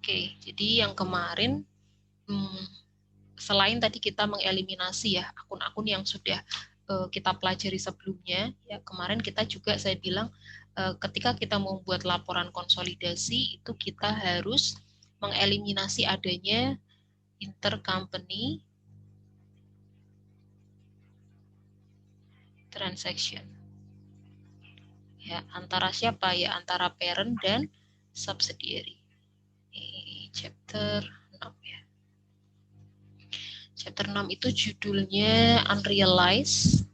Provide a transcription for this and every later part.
Oke, jadi yang kemarin selain tadi kita mengeliminasi ya akun-akun yang sudah kita pelajari sebelumnya, ya kemarin kita juga saya bilang ketika kita membuat laporan konsolidasi itu kita harus mengeliminasi adanya intercompany transaction. Ya, antara siapa ya? Antara parent dan subsidiary. Ini chapter 6 ya. Chapter 6 itu judulnya Unrealized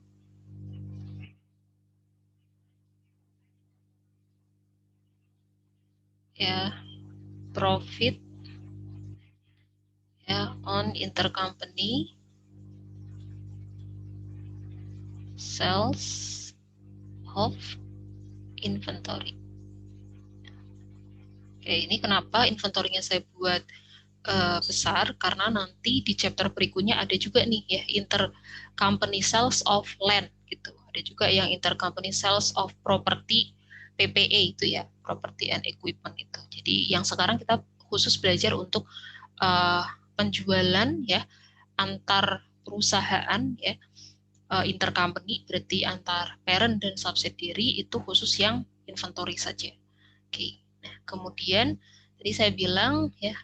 ya, profit ya on intercompany sales of inventory. Oke, ini kenapa inventory-nya saya buat besar, karena nanti di chapter berikutnya ada juga nih ya intercompany sales of land gitu. Ada juga yang intercompany sales of property PPE itu ya, property and equipment itu. Jadi yang sekarang kita khusus belajar untuk penjualan ya antar perusahaan ya, intercompany berarti antar parent dan subsidiary itu khusus yang inventory saja. Oke. Nah, kemudian tadi saya bilang ya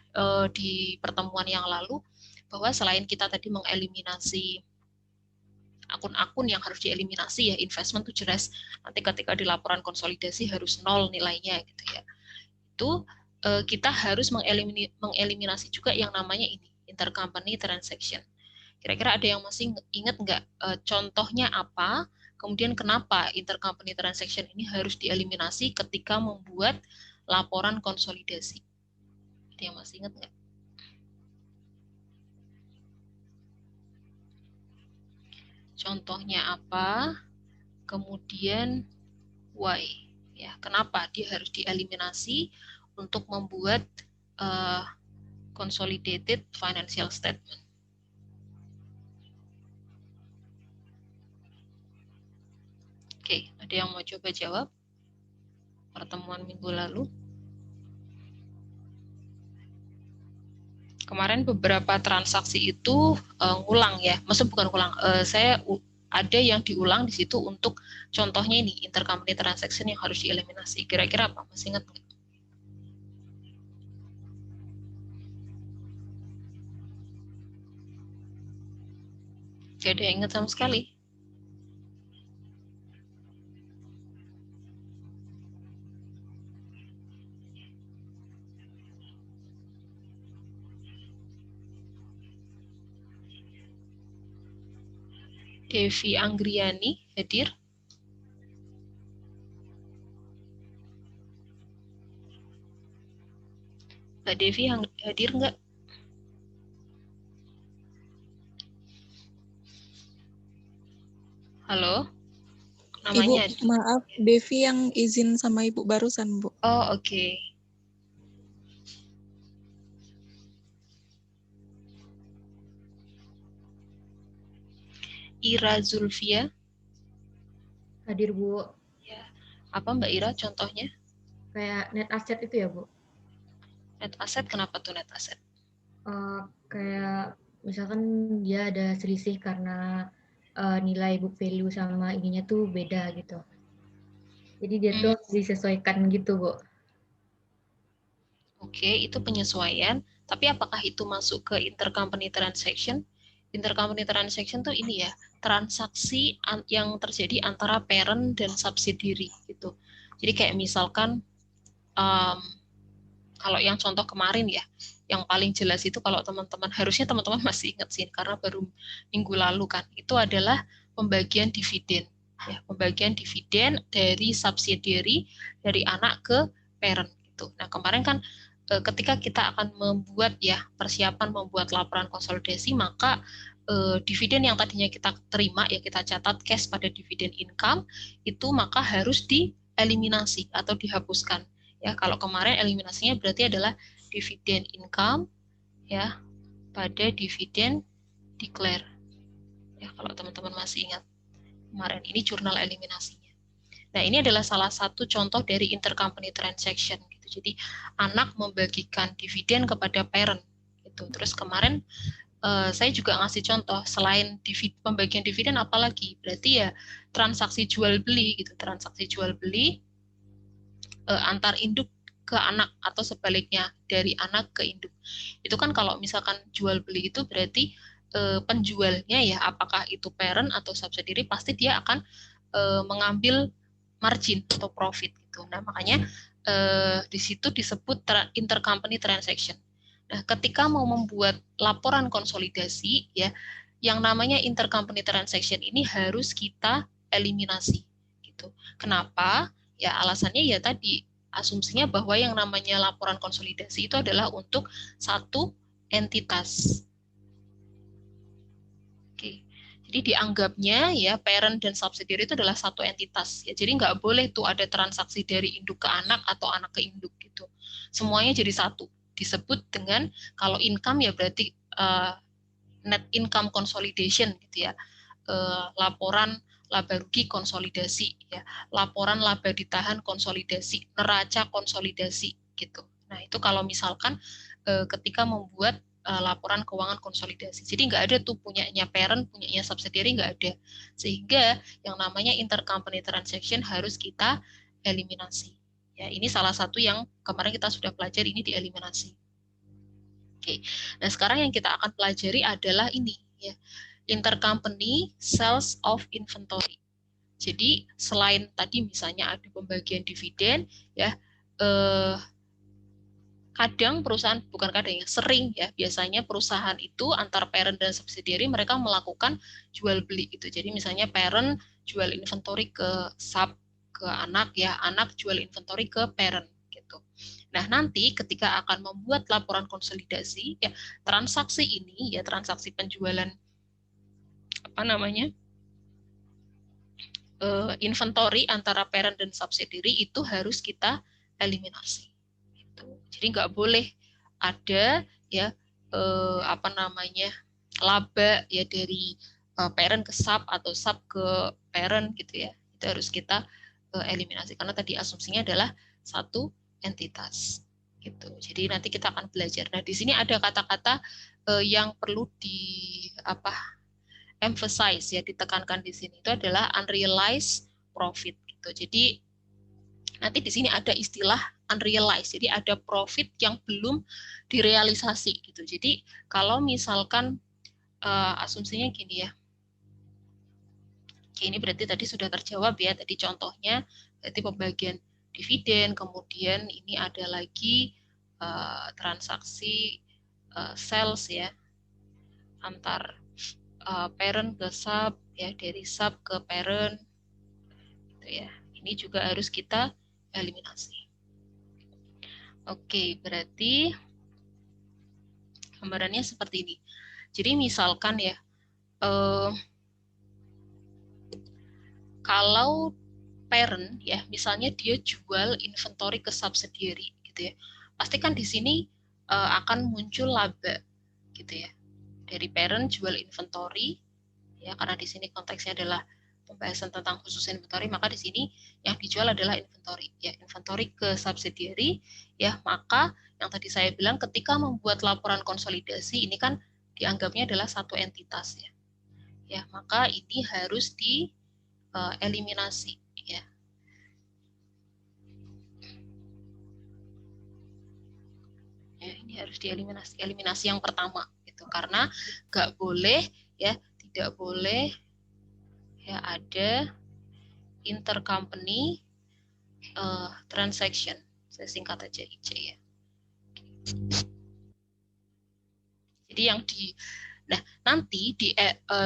di pertemuan yang lalu bahwa selain kita tadi mengeliminasi akun-akun yang harus dieliminasi ya, investment to jelas nanti ketika di laporan konsolidasi harus 0 nilainya gitu ya. Itu kita harus mengeliminasi juga yang namanya ini intercompany transaction. Kira-kira ada yang masih ingat nggak contohnya apa? Kemudian kenapa intercompany transaction ini harus dieliminasi ketika membuat laporan konsolidasi? Ada yang masih ingat nggak? Contohnya apa? Kemudian why? Ya, kenapa dia harus dieliminasi untuk membuat consolidated financial statement? Oke, ada yang mau coba jawab? Pertemuan minggu lalu. Kemarin beberapa transaksi itu ngulang ya, maksudnya bukan ngulang, saya ada yang diulang di situ untuk contohnya ini intercompany transaction yang harus dieliminasi. Kira-kira apa? Masih ingat nggak? Gak ada yang ingat sama sekali. Devi Anggriani hadir. Mbak Devi hadir nggak? Halo? Namanya Ibu, maaf, Devi yang izin sama Ibu barusan, Bu. Oh, oke. Ira Zulfia. Hadir, Bu. Ya. Apa Mbak Ira contohnya? Kayak net asset itu ya, Bu? Net asset, kenapa tuh net asset? Kayak misalkan dia ada selisih karena nilai book value sama ininya tuh beda gitu. Jadi dia tuh harus disesuaikan gitu, Bu. Oke, itu penyesuaian. Tapi apakah itu masuk ke intercompany transaction? Intercompany transaction tuh ini ya, transaksi yang terjadi antara parent dan subsidiary gitu. Jadi kayak misalkan kalau yang contoh kemarin ya, yang paling jelas itu kalau teman-teman, harusnya teman-teman masih ingat sih karena baru minggu lalu kan, itu adalah pembagian dividen. Ya, pembagian dividen dari subsidiary dari anak ke parent gitu. Nah, kemarin kan ketika kita akan membuat ya persiapan membuat laporan konsolidasi, maka dividen yang tadinya kita terima ya kita catat cash pada dividen income itu maka harus dieliminasi atau dihapuskan. Ya, kalau kemarin eliminasinya berarti adalah dividen income ya pada dividen declare. Ya, kalau teman-teman masih ingat kemarin ini jurnal eliminasinya. Nah, ini adalah salah satu contoh dari intercompany transaction gitu. Jadi anak membagikan dividen kepada parent gitu. Terus kemarin saya juga ngasih contoh selain pembagian dividen apalagi berarti ya transaksi jual beli gitu, transaksi jual beli antar induk ke anak atau sebaliknya dari anak ke induk. Itu kan kalau misalkan jual beli itu berarti penjualnya ya apakah itu parent atau subsidiary pasti dia akan mengambil margin atau profit gitu. Nah, makanya di situ disebut intercompany transaction. Nah, ketika mau membuat laporan konsolidasi ya, yang namanya intercompany transaction ini harus kita eliminasi gitu. Kenapa? Ya alasannya ya tadi asumsinya bahwa yang namanya laporan konsolidasi itu adalah untuk satu entitas. Oke. Jadi dianggapnya ya parent dan subsidiary itu adalah satu entitas ya. Jadi nggak boleh tuh ada transaksi dari induk ke anak atau anak ke induk gitu. Semuanya jadi satu. Disebut dengan kalau income ya berarti net income consolidation gitu ya. Laporan laba rugi konsolidasi ya. Laporan laba ditahan konsolidasi, neraca konsolidasi gitu. Nah, itu kalau misalkan ketika membuat laporan keuangan konsolidasi. Jadi nggak ada tuh punyanya parent, punyanya subsidiary, nggak ada. Sehingga yang namanya intercompany transaction harus kita eliminasi. Ya, ini salah satu yang kemarin kita sudah pelajari, ini dieliminasi. Oke. Nah, sekarang yang kita akan pelajari adalah ini ya. Intercompany sales of inventory. Jadi selain tadi misalnya ada pembagian dividen ya kadang perusahaan bukan kadang ya sering ya biasanya perusahaan itu antar parent dan subsidiary mereka melakukan jual beli gitu. Jadi misalnya parent jual inventory ke sub ke anak ya, anak jual inventory ke parent gitu. Nah, nanti ketika akan membuat laporan konsolidasi ya transaksi ini ya transaksi penjualan apa namanya? Inventory antara parent dan subsidiary itu harus kita eliminasi. Jadi nggak boleh ada ya apa namanya laba ya dari parent ke sub atau sub ke parent gitu ya. Itu harus kita eliminasi karena tadi asumsinya adalah satu entitas gitu. Jadi nanti kita akan belajar. Nah, di sini ada kata-kata yang perlu di apa emphasize ya ditekankan di sini itu adalah unrealized profit gitu. Jadi nanti di sini ada istilah unrealized. Jadi ada profit yang belum direalisasi gitu. Jadi kalau misalkan asumsinya gini ya. Oke, ini berarti tadi sudah terjawab ya. Tadi contohnya berarti pembagian dividen, kemudian ini ada lagi transaksi sales ya antar parent ke sub ya dari sub ke parent gitu ya. Ini juga harus kita eliminasi. Oke, berarti gambarannya seperti ini. Jadi misalkan ya, kalau parent ya, misalnya dia jual inventory ke subsidiary gitu ya, pasti kan di sini akan muncul laba gitu ya. Dari parent jual inventory ya, karena di sini konteksnya adalah pembahasan tentang khusus inventory, maka di sini yang dijual adalah inventory ya, inventory ke subsidiary ya, maka yang tadi saya bilang ketika membuat laporan konsolidasi ini kan dianggapnya adalah satu entitas ya. Ya, maka ini harus dieliminasi ya. Ya, ini harus dieliminasi. Eliminasi yang pertama gitu karena nggak boleh ya, tidak boleh ya ada intercompany transaction. Saya singkat aja IC ya. Jadi yang nah nanti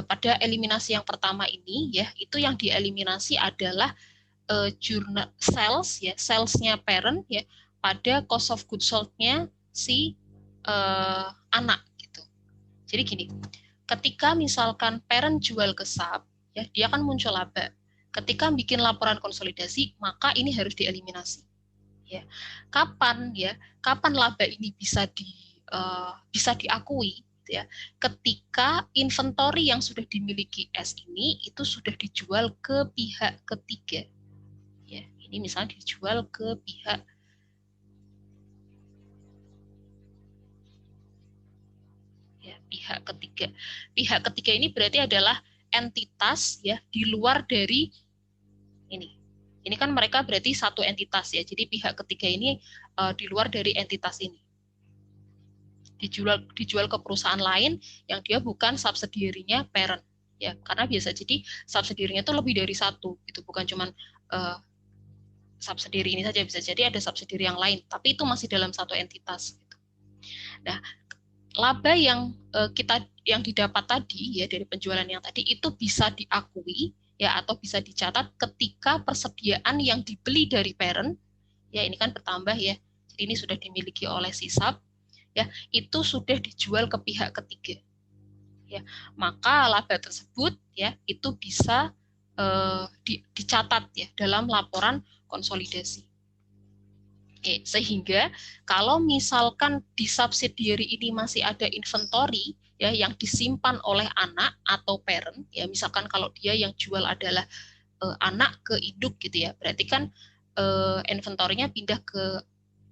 pada eliminasi yang pertama ini ya itu yang dieliminasi adalah jurnal sales ya salesnya parent ya pada cost of goods sold-nya si anak gitu. Jadi gini, ketika misalkan parent jual ke sub ya dia kan muncul laba. Ketika bikin laporan konsolidasi maka ini harus dieliminasi. Ya. Kapan laba ini bisa diakui ya ketika inventory yang sudah dimiliki S ini itu sudah dijual ke pihak ketiga Ini misalnya dijual ke pihak ketiga. Pihak ketiga ini berarti adalah entitas ya di luar dari ini. Ini kan mereka berarti satu entitas ya. Jadi pihak ketiga ini di luar dari entitas ini. Dijual ke perusahaan lain yang dia bukan subsidiary-nya parent ya. Karena biasa jadi subsidiary-nya itu lebih dari satu. Itu bukan cuman subsidiary ini saja, bisa jadi ada subsidiary yang lain, tapi itu masih dalam satu entitas gitu. Nah, laba yang yang didapat tadi ya dari penjualan yang tadi itu bisa diakui ya atau bisa dicatat ketika persediaan yang dibeli dari parent ya ini kan bertambah ya. Jadi ini sudah dimiliki oleh si sub ya, itu sudah dijual ke pihak ketiga. Ya, maka laba tersebut ya itu bisa dicatat ya dalam laporan konsolidasi. Oke, sehingga kalau misalkan di subsidiary ini masih ada inventory ya yang disimpan oleh anak atau parent ya, misalkan kalau dia yang jual adalah anak ke induk gitu ya, berarti kan inventory-nya pindah ke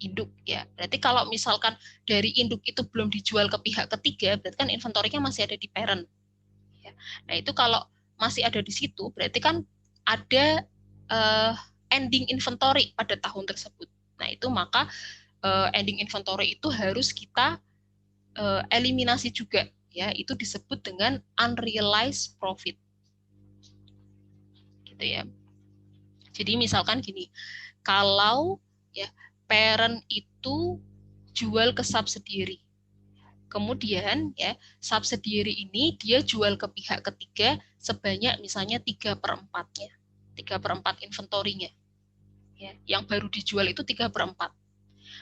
induk ya. Berarti kalau misalkan dari induk itu belum dijual ke pihak ketiga, berarti kan inventory-nya masih ada di parent. Ya. Nah itu kalau masih ada di situ, berarti kan ada ending inventory pada tahun tersebut. Nah itu maka ending inventory itu harus kita eliminasi juga ya, itu disebut dengan unrealized profit gitu ya. Jadi misalkan gini, kalau ya parent itu jual ke subsidiary, kemudian ya subsidiary ini dia jual ke pihak ketiga sebanyak misalnya 3/4-nya, 3/4 inventory-nya ya, yang baru dijual itu 3/4.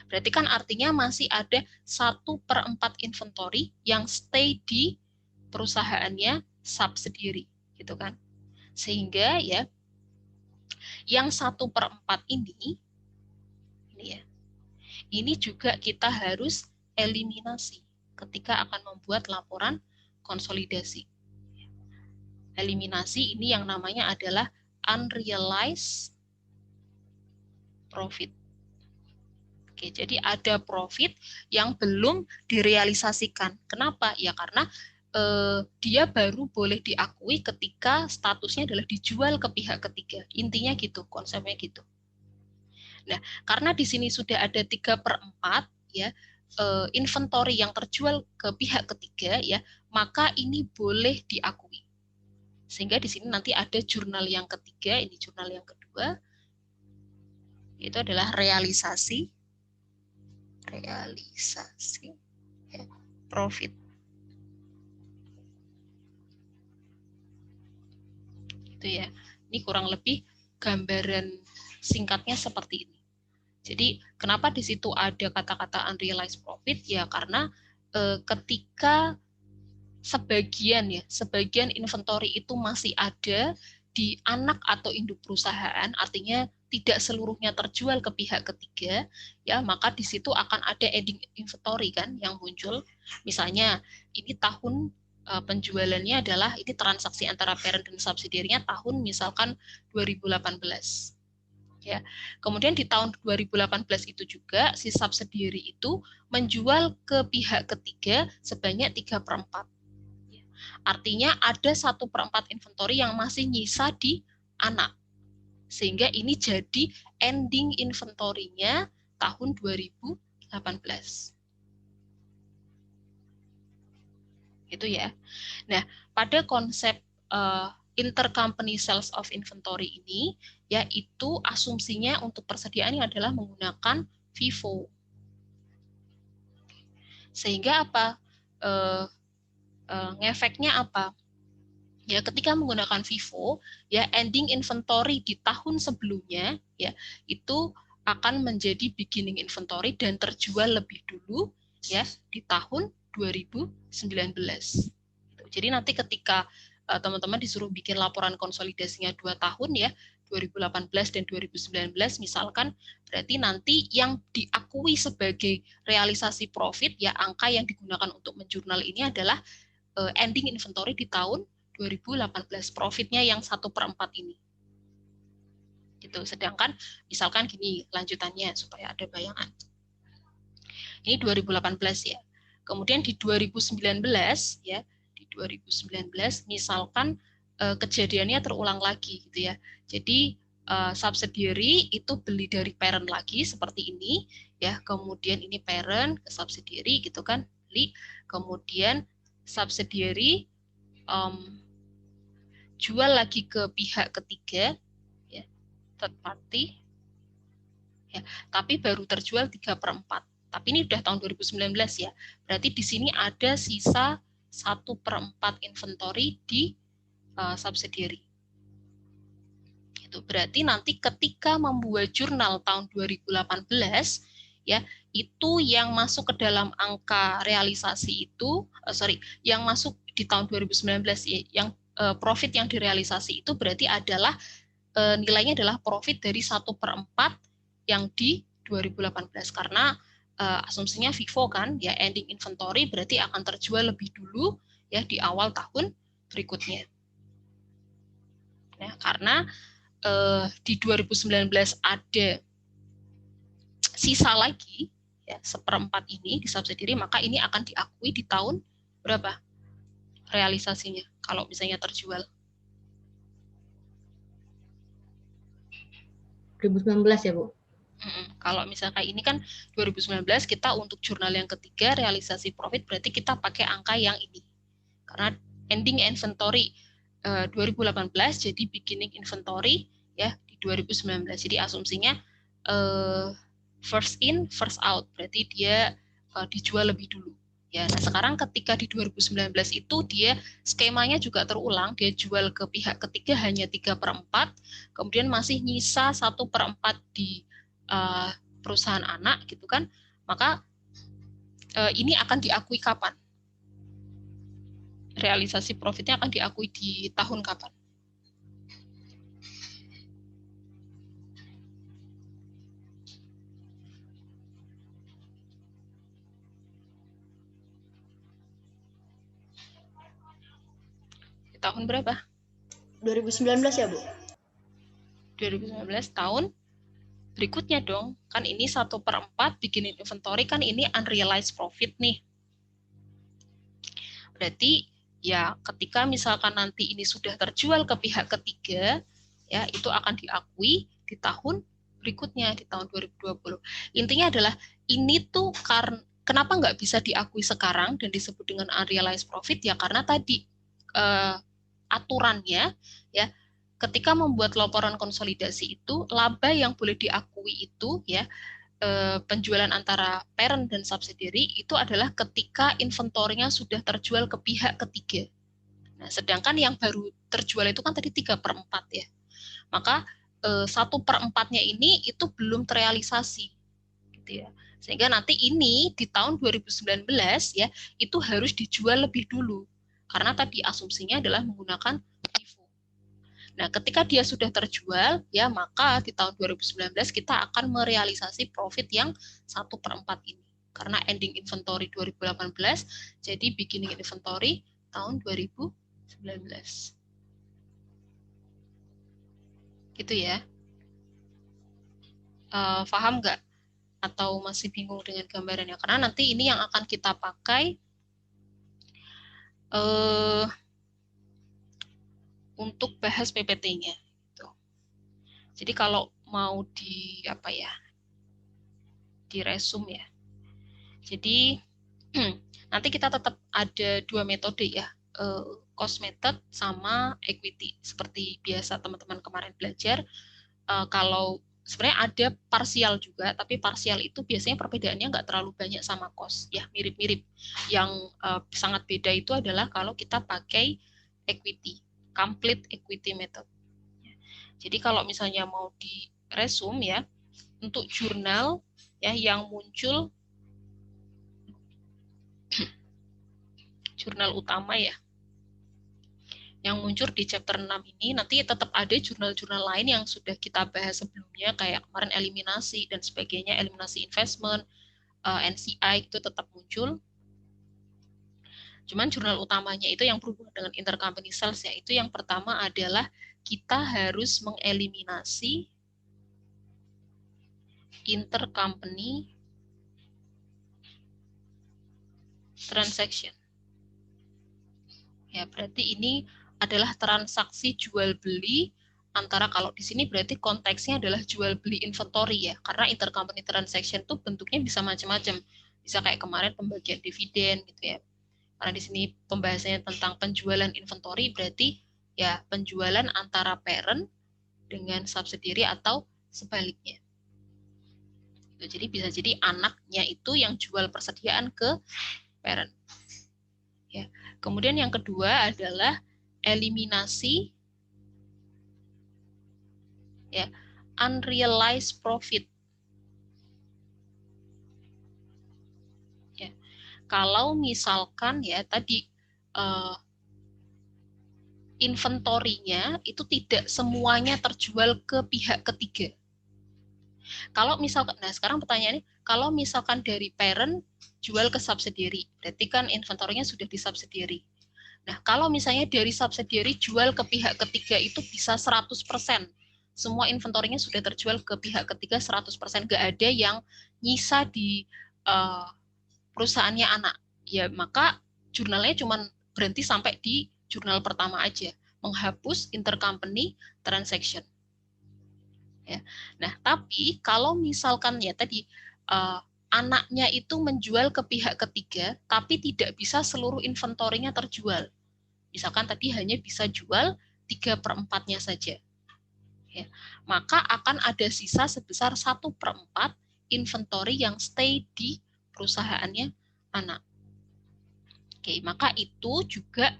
Berarti kan artinya masih ada 1/4 inventory yang stay di perusahaannya subsidiary gitu kan. Sehingga ya yang 1/4 ini ya, ini juga kita harus eliminasi ketika akan membuat laporan konsolidasi. Eliminasi ini yang namanya adalah unrealized profit. Oke, jadi ada profit yang belum direalisasikan. Kenapa? Ya karena dia baru boleh diakui ketika statusnya adalah dijual ke pihak ketiga. Intinya gitu, konsepnya gitu. Nah, karena di sini sudah ada 3/4 ya inventory yang terjual ke pihak ketiga ya, maka ini boleh diakui. Sehingga di sini nanti ada jurnal yang ketiga, ini jurnal yang kedua, itu adalah realisasi ya, profit. Itu ya. Ini kurang lebih gambaran singkatnya seperti ini. Jadi kenapa di situ ada kata-kata unrealized profit ya karena ketika sebagian inventory itu masih ada di anak atau induk perusahaan, artinya tidak seluruhnya terjual ke pihak ketiga, ya maka di situ akan ada ending inventory kan yang muncul. Misalnya ini tahun penjualannya adalah ini transaksi antara parent dan subsidiary-nya tahun misalkan 2018. Ya. Kemudian di tahun 2018 itu juga si subsidiary itu menjual ke pihak ketiga sebanyak 3/4. Artinya ada 1/4 inventory yang masih nyisa di anak. Sehingga ini jadi ending inventory-nya tahun 2018. Gitu ya. Nah, pada konsep intercompany sales of inventory ini, yaitu asumsinya untuk persediaan adalah menggunakan FIFO. Sehingga apa? Ngefeknya apa? Ya, ketika menggunakan FIFO, ya ending inventory di tahun sebelumnya, ya itu akan menjadi beginning inventory dan terjual lebih dulu, ya di tahun 2019. Jadi nanti ketika teman-teman disuruh bikin laporan konsolidasinya 2 tahun ya, 2018 dan 2019 misalkan, berarti nanti yang diakui sebagai realisasi profit ya angka yang digunakan untuk menjurnal ini adalah ending inventory di tahun 2018, profitnya yang 1/4 ini. Gitu. Sedangkan misalkan gini lanjutannya supaya ada bayangan. Ini 2018 ya. Kemudian di 2019 ya, di 2019 misalkan kejadiannya terulang lagi gitu ya. Jadi subsidiary itu beli dari parent lagi seperti ini ya. Kemudian ini parent ke subsidiary gitu kan, beli. Kemudian subsidiary jual lagi ke pihak ketiga ya, third party ya, tapi baru terjual 3/4. Tapi ini udah tahun 2019 ya. Berarti di sini ada sisa 1/4 inventory di subsidiary. Itu berarti nanti ketika membuat jurnal tahun 2018 ya, itu yang masuk ke dalam angka realisasi itu yang masuk di tahun 2019 ya, yang profit yang direalisasi itu berarti adalah nilainya adalah profit dari 1/4 yang di 2018 karena asumsinya FIFO kan ya, ending inventory berarti akan terjual lebih dulu ya di awal tahun berikutnya. Nah, karena di 2019 ada sisa lagi ya 1/4 ini di subsidiary, maka ini akan diakui di tahun berapa realisasinya kalau misalnya terjual. 2019 ya, Bu? Kalau misalnya ini kan 2019 kita untuk jurnal yang ketiga realisasi profit berarti kita pakai angka yang ini. Karena ending inventory 2018 jadi beginning inventory ya di 2019. Jadi asumsinya first in first out berarti dia dijual lebih dulu. Ya, nah sekarang ketika di 2019 itu dia skemanya juga terulang, dia jual ke pihak ketiga hanya 3/4, kemudian masih nyisa 1/4 di perusahaan anak gitu kan, maka ini akan diakui kapan? Realisasi profitnya akan diakui di tahun kapan? Di tahun berapa? 2019 ya, Bu? 2019 tahun berikutnya dong. Kan ini 1/4 beginning inventory, kan ini unrealized profit nih. Berarti ya ketika misalkan nanti ini sudah terjual ke pihak ketiga, ya itu akan diakui di tahun berikutnya, di tahun 2020. Intinya adalah ini tuh karena kenapa nggak bisa diakui sekarang dan disebut dengan unrealized profit ya karena tadi aturannya ya ketika membuat laporan konsolidasi itu laba yang boleh diakui itu ya penjualan antara parent dan subsidiary itu adalah ketika inventorinya sudah terjual ke pihak ketiga. Nah, sedangkan yang baru terjual itu kan tadi 3/4 ya. Maka 1/4-nya ini itu belum terrealisasi. Gitu ya. Sehingga nanti ini di tahun 2019 ya itu harus dijual lebih dulu. Karena tadi asumsinya adalah menggunakan FIFO. Nah, ketika dia sudah terjual, ya maka di tahun 2019 kita akan merealisasi profit yang 1/4 ini. Karena ending inventory 2018, jadi beginning inventory tahun 2019. Gitu ya. Paham nggak? Atau masih bingung dengan gambarannya? Karena nanti ini yang akan kita pakai untuk bahas PPT-nya. Gitu. Jadi kalau mau di apa ya, di resume ya. Jadi nanti kita tetap ada dua metode ya, cost method sama equity. Seperti biasa teman-teman kemarin belajar, kalau sebenarnya ada parsial juga, tapi parsial itu biasanya perbedaannya nggak terlalu banyak sama cost, ya mirip-mirip. Yang sangat beda itu adalah kalau kita pakai equity, complete equity method. Jadi kalau misalnya mau di resume ya, untuk jurnal ya yang muncul jurnal utama ya, yang muncul di chapter 6 ini, nanti tetap ada jurnal-jurnal lain yang sudah kita bahas sebelumnya, kayak kemarin eliminasi dan sebagainya, eliminasi investment, NCI itu tetap muncul. Cuman jurnal utamanya itu yang berhubungan dengan intercompany sales ya, itu yang pertama adalah kita harus mengeliminasi intercompany transaction. Ya, berarti ini adalah transaksi jual beli antara, kalau di sini berarti konteksnya adalah jual beli inventory ya, karena intercompany transaction itu bentuknya bisa macam-macam. Bisa kayak kemarin pembagian dividen gitu ya. Karena di sini pembahasannya tentang penjualan inventory, berarti ya penjualan antara parent dengan subsidiary atau sebaliknya. Jadi bisa jadi anaknya itu yang jual persediaan ke parent. Ya. Kemudian yang kedua adalah eliminasi ya, unrealized profit. Ya. Kalau misalkan ya tadi inventorinya itu tidak semuanya terjual ke pihak ketiga. Kalau misalkan, nah sekarang pertanyaannya, kalau misalkan dari parent jual ke subsidiary, berarti kan inventorinya sudah di subsidiary. Nah, kalau misalnya dari subsidiary jual ke pihak ketiga itu bisa 100%. Semua inventorinya sudah terjual ke pihak ketiga 100%. Nggak ada yang nyisa di perusahaannya anak. Ya, maka jurnalnya cuma berhenti sampai di jurnal pertama aja. Menghapus intercompany transaction. Ya. Nah, tapi kalau misalkan ya tadi anaknya itu menjual ke pihak ketiga, tapi tidak bisa seluruh inventorinya terjual. Misalkan tadi hanya bisa jual 3/4-nya saja. Ya. Maka akan ada sisa sebesar 1/4 inventory yang stay di perusahaannya anak. Oke, maka itu juga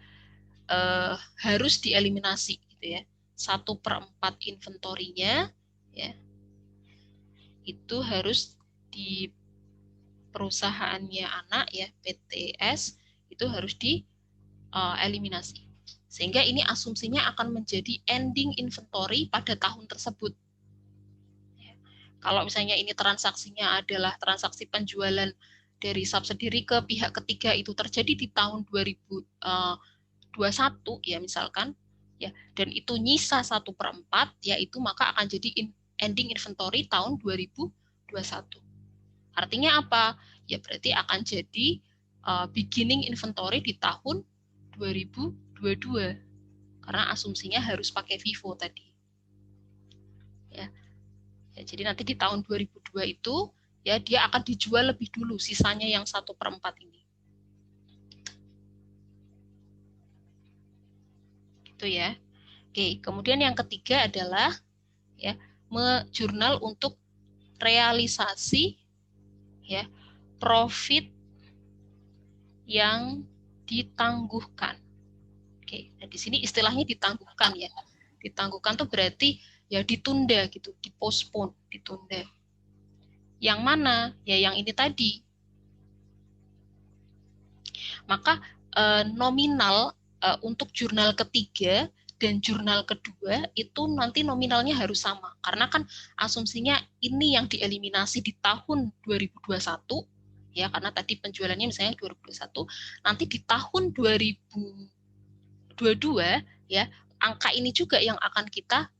harus dieliminasi gitu ya. 1/4 inventorinya ya, itu harus di perusahaannya anak ya, PTS itu harus dieliminasi. Sehingga ini asumsinya akan menjadi ending inventory pada tahun tersebut. Ya. Kalau misalnya ini transaksinya adalah transaksi penjualan dari subsidiary ke pihak ketiga itu terjadi di tahun 2021 ya misalkan, ya, dan itu nyisa 1/4, yaitu maka akan jadi ending inventory tahun 2021. Artinya apa? Ya berarti akan jadi beginning inventory di tahun 2022. Karena asumsinya harus pakai FIFO tadi. Ya. Ya, jadi nanti di tahun 2002 itu ya dia akan dijual lebih dulu, sisanya yang 1/4 ini. Gitu ya. Oke, kemudian yang ketiga adalah ya jurnal untuk realisasi ya profit yang ditangguhkan. Oke, nah di sini istilahnya ditangguhkan ya. Ditangguhkan tuh berarti ya ditunda gitu, dipospon, ditunda. Yang mana? Ya yang ini tadi. Maka nominal untuk jurnal ketiga dan jurnal kedua itu nanti nominalnya harus sama. Karena kan asumsinya ini yang dieliminasi di tahun 2021, ya karena tadi penjualannya misalnya 2021, nanti di tahun 2022 ya angka ini juga yang akan kita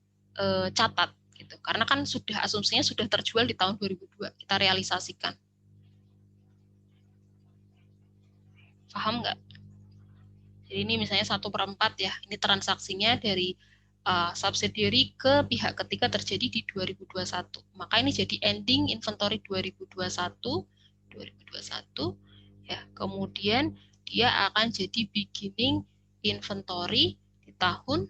catat gitu. Karena kan sudah asumsinya sudah terjual di tahun 2002, kita realisasikan. Paham nggak? Jadi ini misalnya 1/4 ya, ini transaksinya dari subsidiary ke pihak ketiga terjadi di 2021. Maka ini jadi ending inventory 2021 ya. Kemudian dia akan jadi beginning inventory di tahun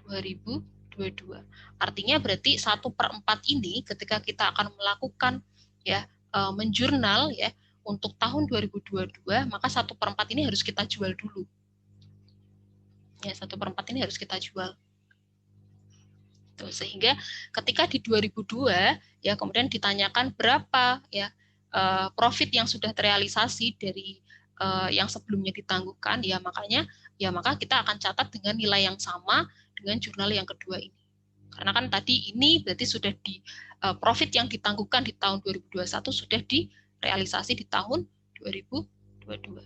2022. Artinya berarti 1/4 ini ketika kita akan melakukan ya menjurnal ya untuk tahun 2022, maka 1/4 ini harus kita jual dulu. Ya, 1/4 ini harus kita jual. Tuh, sehingga ketika di 2002 ya kemudian ditanyakan berapa ya profit yang sudah terrealisasi dari yang sebelumnya ditangguhkan, ya maka kita akan catat dengan nilai yang sama dengan jurnal yang kedua ini. Karena kan tadi ini berarti sudah di profit yang ditangguhkan di tahun 2021 sudah direalisasi di tahun 2022.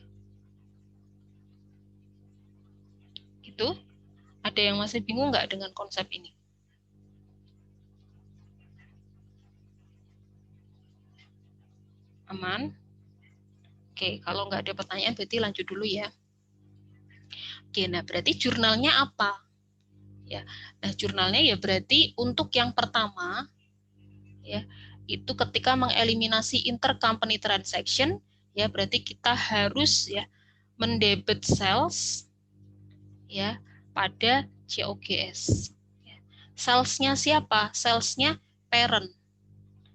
Gitu. Ada yang masih bingung nggak dengan konsep ini? Aman? Oke, kalau nggak ada pertanyaan berarti lanjut dulu ya. Oke, nah berarti jurnalnya apa? Ya, nah jurnalnya ya berarti untuk yang pertama, ya, itu ketika mengeliminasi intercompany transaction, ya berarti kita harus ya mendebit sales, ya pada COGS. Salesnya siapa? Salesnya parent.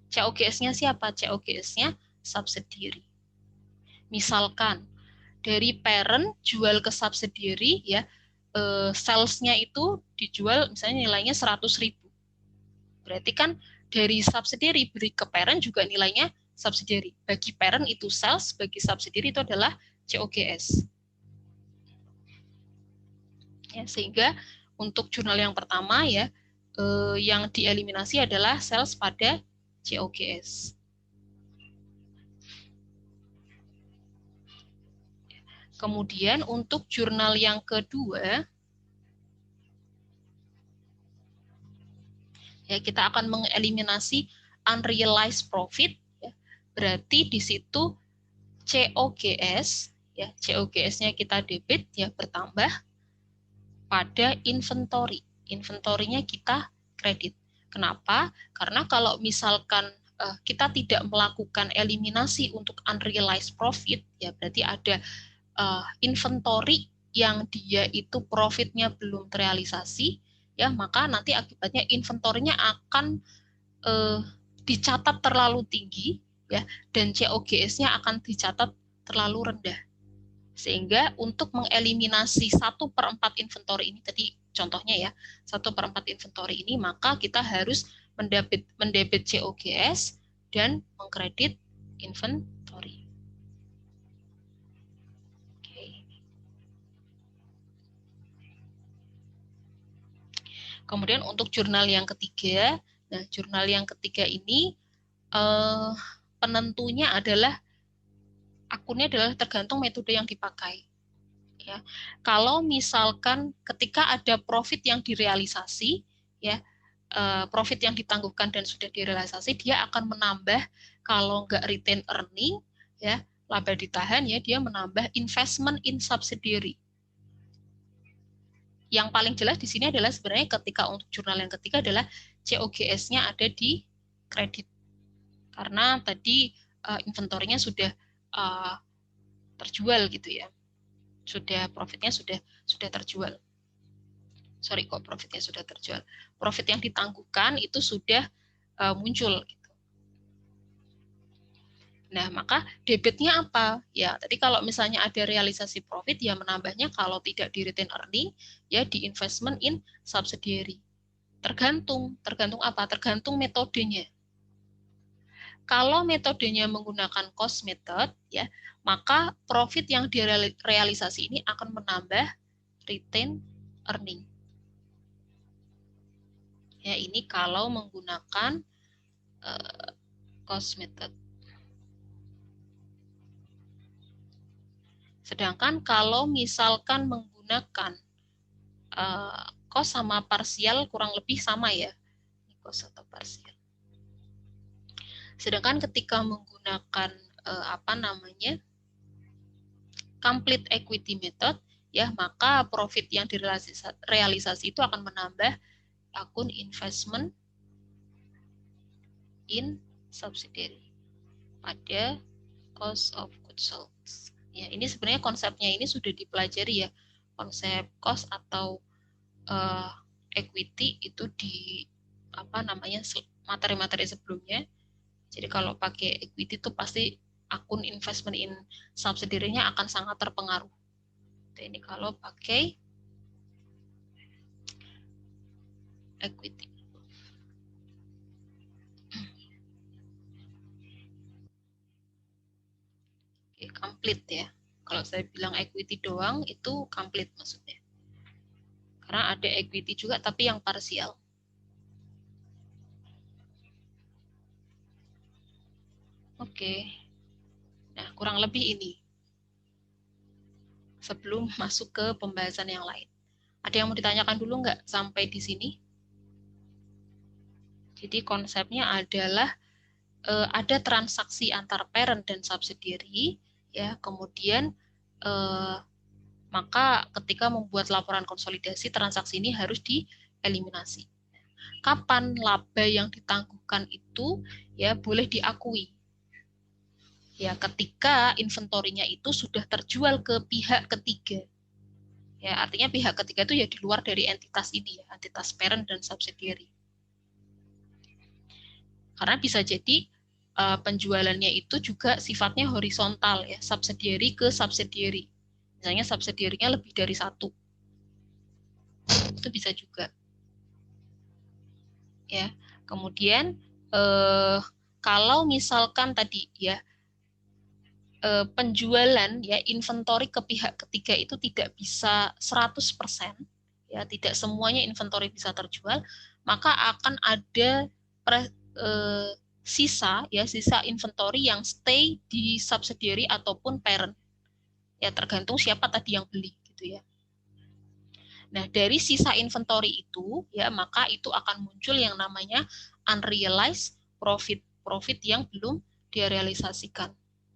COGS-nya siapa? COGS-nya subsidiary. Misalkan dari parent jual ke subsidiary ya, sales-nya itu dijual misalnya nilainya 100.000. Berarti kan dari subsidiary beri ke parent juga nilainya subsidiary. Bagi parent itu sales, bagi subsidiary itu adalah COGS. Ya, sehingga untuk jurnal yang pertama ya, yang dieliminasi adalah sales pada COGS. Kemudian untuk jurnal yang kedua, ya kita akan mengeliminasi unrealized profit. Ya. Berarti di situ COGS, ya COGS-nya kita debit ya bertambah pada inventory. Inventory-nya kita kredit. Kenapa? Karena kalau misalkan kita tidak melakukan eliminasi untuk unrealized profit, ya berarti ada inventory yang dia itu profitnya belum terrealisasi, ya maka nanti akibatnya inventorinya akan dicatat terlalu tinggi, ya dan COGS-nya akan dicatat terlalu rendah. Sehingga untuk mengeliminasi 1/4 inventory ini, tadi contohnya ya 1/4 inventory ini, maka kita harus mendebit COGS dan mengkredit inventory. Kemudian untuk jurnal yang ketiga, nah jurnal yang ketiga ini penentunya adalah akunnya adalah tergantung metode yang dipakai. Ya, kalau misalkan ketika ada profit yang direalisasi, ya profit yang ditangguhkan dan sudah direalisasi, dia akan menambah kalau nggak retain earning, ya laba ditahan ya dia menambah investment in subsidiary. Yang paling jelas di sini adalah sebenarnya ketika untuk jurnal yang ketiga adalah COGS-nya ada di kredit. Karena tadi inventorinya sudah terjual gitu ya. Sudah profitnya sudah terjual. Sorry kok profitnya sudah terjual. Profit yang ditangguhkan itu sudah muncul gitu. Nah, maka debitnya apa? Ya, tadi kalau misalnya ada realisasi profit, ya menambahnya kalau tidak di retain earning, ya di investment in subsidiary. Tergantung apa? Tergantung metodenya. Kalau metodenya menggunakan cost method, ya, maka profit yang direalisasi ini akan menambah retain earning. Ya, ini kalau menggunakan cost method. Sedangkan kalau misalkan menggunakan cost sama parsial kurang lebih sama ya, cost atau parsial. Sedangkan ketika menggunakan complete equity method, ya maka profit yang direalisasi itu akan menambah akun investment in subsidiary pada cost of goods sold. Ya, ini sebenarnya konsepnya ini sudah dipelajari ya, konsep cost atau equity itu di materi-materi sebelumnya. Jadi kalau pakai equity itu pasti akun investment in subsidiary-nya akan sangat terpengaruh. Ini kalau pakai equity. Complete ya. Kalau saya bilang equity doang itu complete maksudnya. Karena ada equity juga tapi yang parsial. Oke. Nah, kurang lebih ini. Sebelum masuk ke pembahasan yang lain. Ada yang mau ditanyakan dulu nggak sampai di sini? Jadi konsepnya adalah ada transaksi antar parent dan subsidiary, ya, kemudian maka ketika membuat laporan konsolidasi, transaksi ini harus dieliminasi. Kapan laba yang ditangguhkan itu ya boleh diakui? Ya, ketika inventorinya itu sudah terjual ke pihak ketiga. Ya, artinya pihak ketiga itu ya di luar dari entitas ini ya, entitas parent dan subsidiary. Karena bisa jadi penjualannya itu juga sifatnya horizontal ya, subsidiary ke subsidiary. Misalnya subsidiary-nya lebih dari satu. Itu bisa juga. Ya. Kemudian kalau misalkan tadi ya penjualan ya inventory ke pihak ketiga itu tidak bisa 100%, ya tidak semuanya inventory bisa terjual, maka akan ada sisa inventory yang stay di subsidiary ataupun parent. Ya tergantung siapa tadi yang beli gitu ya. Nah, dari sisa inventory itu ya maka itu akan muncul yang namanya unrealized profit, profit yang belum direalisasikan.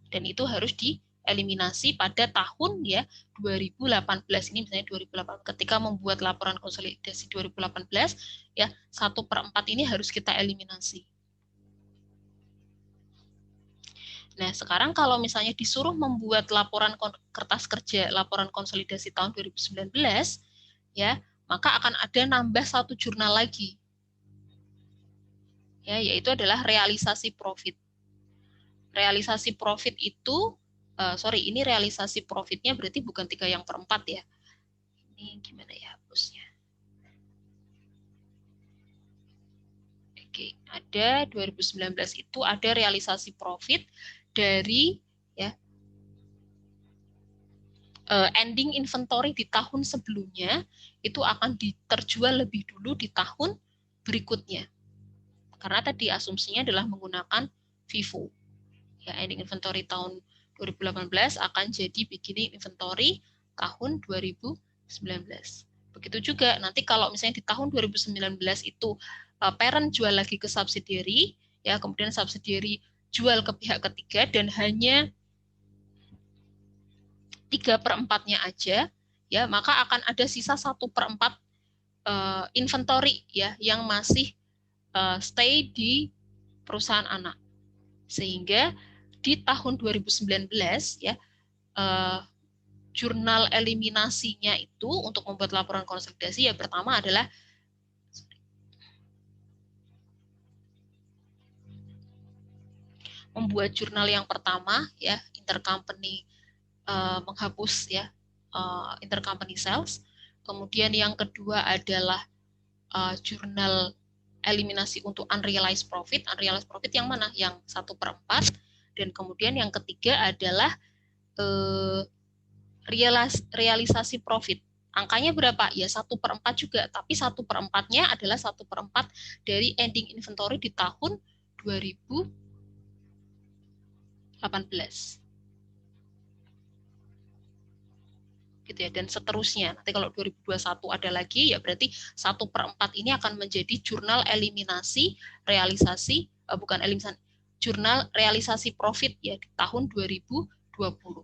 Dan itu harus dieliminasi pada tahun ya 2018 ini, misalnya 2018 ketika membuat laporan konsolidasi 2018 ya 1/4 ini harus kita eliminasi. Nah, sekarang kalau misalnya disuruh membuat laporan kertas kerja, laporan konsolidasi tahun 2019, ya, maka akan ada nambah satu jurnal lagi. Ya, yaitu adalah realisasi profit. Realisasi profit itu, ini realisasi profitnya berarti bukan 3/4 ya. Ini gimana ya hapusnya? Oke, ada 2019 itu ada realisasi profit dari ya ending inventory di tahun sebelumnya itu akan terjual lebih dulu di tahun berikutnya. Karena tadi asumsinya adalah menggunakan FIFO. Ya, ending inventory tahun 2018 akan jadi beginning inventory tahun 2019. Begitu juga nanti kalau misalnya di tahun 2019 itu parent jual lagi ke subsidiary, ya kemudian subsidiary jual ke pihak ketiga dan hanya 3/4-nya aja, ya maka akan ada sisa 1/4 inventory ya yang masih stay di perusahaan anak. Sehingga di tahun 2019 ya jurnal eliminasinya itu untuk membuat laporan konsolidasi ya pertama adalah membuat jurnal yang pertama ya intercompany menghapus ya intercompany sales. Kemudian yang kedua adalah jurnal eliminasi untuk unrealized profit. Unrealized profit yang mana? Yang 1/4. Dan kemudian yang ketiga adalah realisasi profit. Angkanya berapa? Ya 1/4 juga, tapi 1/4-nya adalah 1/4 dari ending inventory di tahun 2018. Gitu ya, dan seterusnya. Nanti kalau 2021 ada lagi, ya berarti 1/4 ini akan menjadi jurnal eliminasi realisasi, bukan eliminasi, jurnal realisasi profit ya di tahun 2020.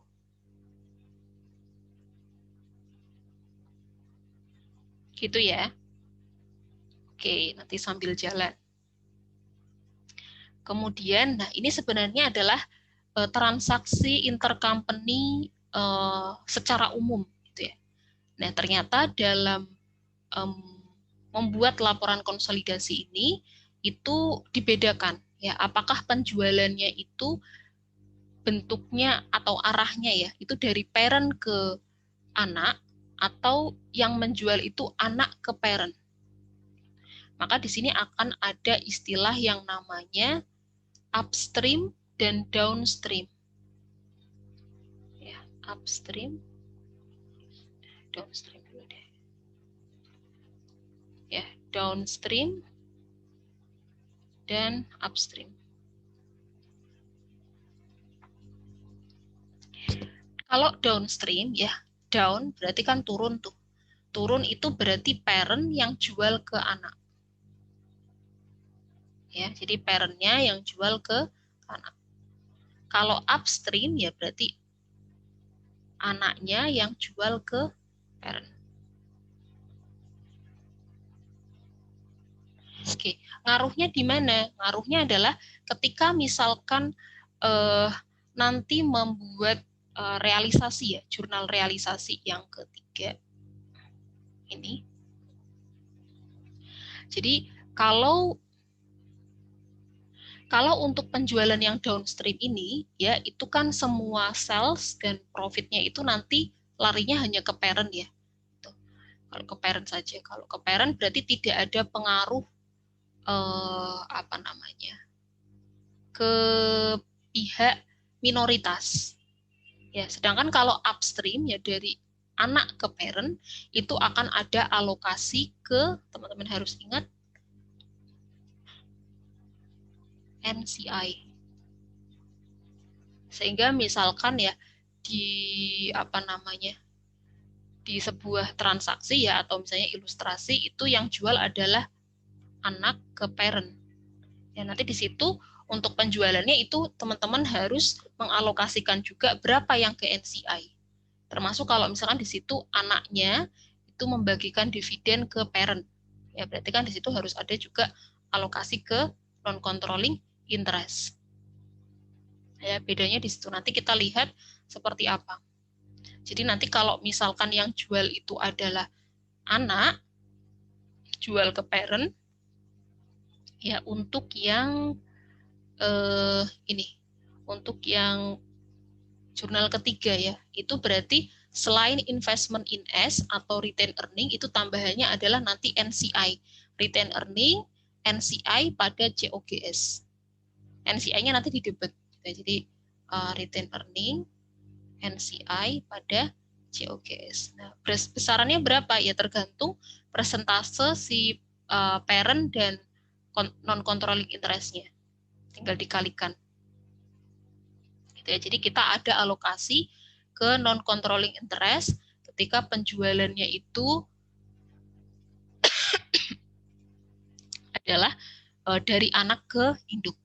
Gitu ya. Oke, nanti sambil jalan. Kemudian, nah ini sebenarnya adalah transaksi intercompany secara umum gitu ya. Nah, ternyata dalam membuat laporan konsolidasi ini itu dibedakan ya, apakah penjualannya itu bentuknya atau arahnya ya, itu dari parent ke anak atau yang menjual itu anak ke parent. Maka di sini akan ada istilah yang namanya upstream dan downstream. Ya, upstream, downstream dulu deh. Ya, downstream dan upstream. Kalau downstream ya, down berarti kan turun tuh. Turun itu berarti parent yang jual ke anak. Ya, jadi parent-nya yang jual ke anak. Kalau upstream ya berarti anaknya yang jual ke parent. Oke, ngaruhnya di mana? Ngaruhnya adalah ketika misalkan nanti membuat realisasi ya, jurnal realisasi yang ketiga ini. Jadi kalau untuk penjualan yang downstream ini, ya itu kan semua sales dan profitnya itu nanti larinya hanya ke parent ya. Kalau ke parent saja. Kalau ke parent berarti tidak ada pengaruh ke pihak minoritas. Ya, sedangkan kalau upstream ya dari anak ke parent itu akan ada alokasi ke, teman-teman harus ingat, NCI. Sehingga misalkan ya di di sebuah transaksi ya atau misalnya ilustrasi itu yang jual adalah anak ke parent. Ya nanti di situ untuk penjualannya itu teman-teman harus mengalokasikan juga berapa yang ke NCI. Termasuk kalau misalkan di situ anaknya itu membagikan dividen ke parent. Ya berarti kan di situ harus ada juga alokasi ke non-controlling interest. Ya, bedanya di situ nanti kita lihat seperti apa. Jadi nanti kalau misalkan yang jual itu adalah anak, jual ke parent, ya untuk yang untuk yang jurnal ketiga ya, itu berarti selain investment in S atau retained earning, itu tambahannya adalah nanti NCI. Retained earning, NCI pada COGS. NCI-nya nanti di debit. Jadi retained earning, NCI pada COGS. Nah, besarannya berapa? Ya tergantung persentase si parent dan non-controlling interest-nya. Tinggal dikalikan. Gitu ya. Jadi kita ada alokasi ke non-controlling interest ketika penjualannya itu adalah dari anak ke induk.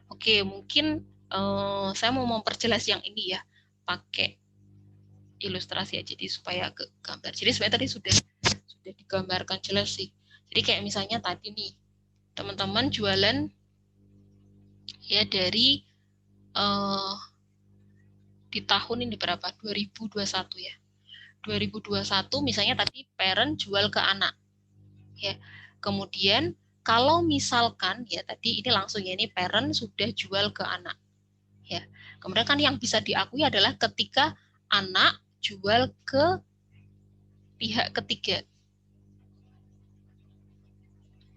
Oke, mungkin saya mau memperjelas yang ini ya, pakai ilustrasi aja jadi supaya ke gambar. Jadi sebenarnya tadi sudah digambarkan jelas sih. Jadi kayak misalnya tadi nih, teman-teman jualan ya dari di tahun ini berapa? 2021 ya. 2021 misalnya tadi parent jual ke anak. Ya. Kemudian kalau misalkan ya tadi ini langsung ya ini parent sudah jual ke anak. Ya. Kemudian kan yang bisa diakui adalah ketika anak jual ke pihak ketiga.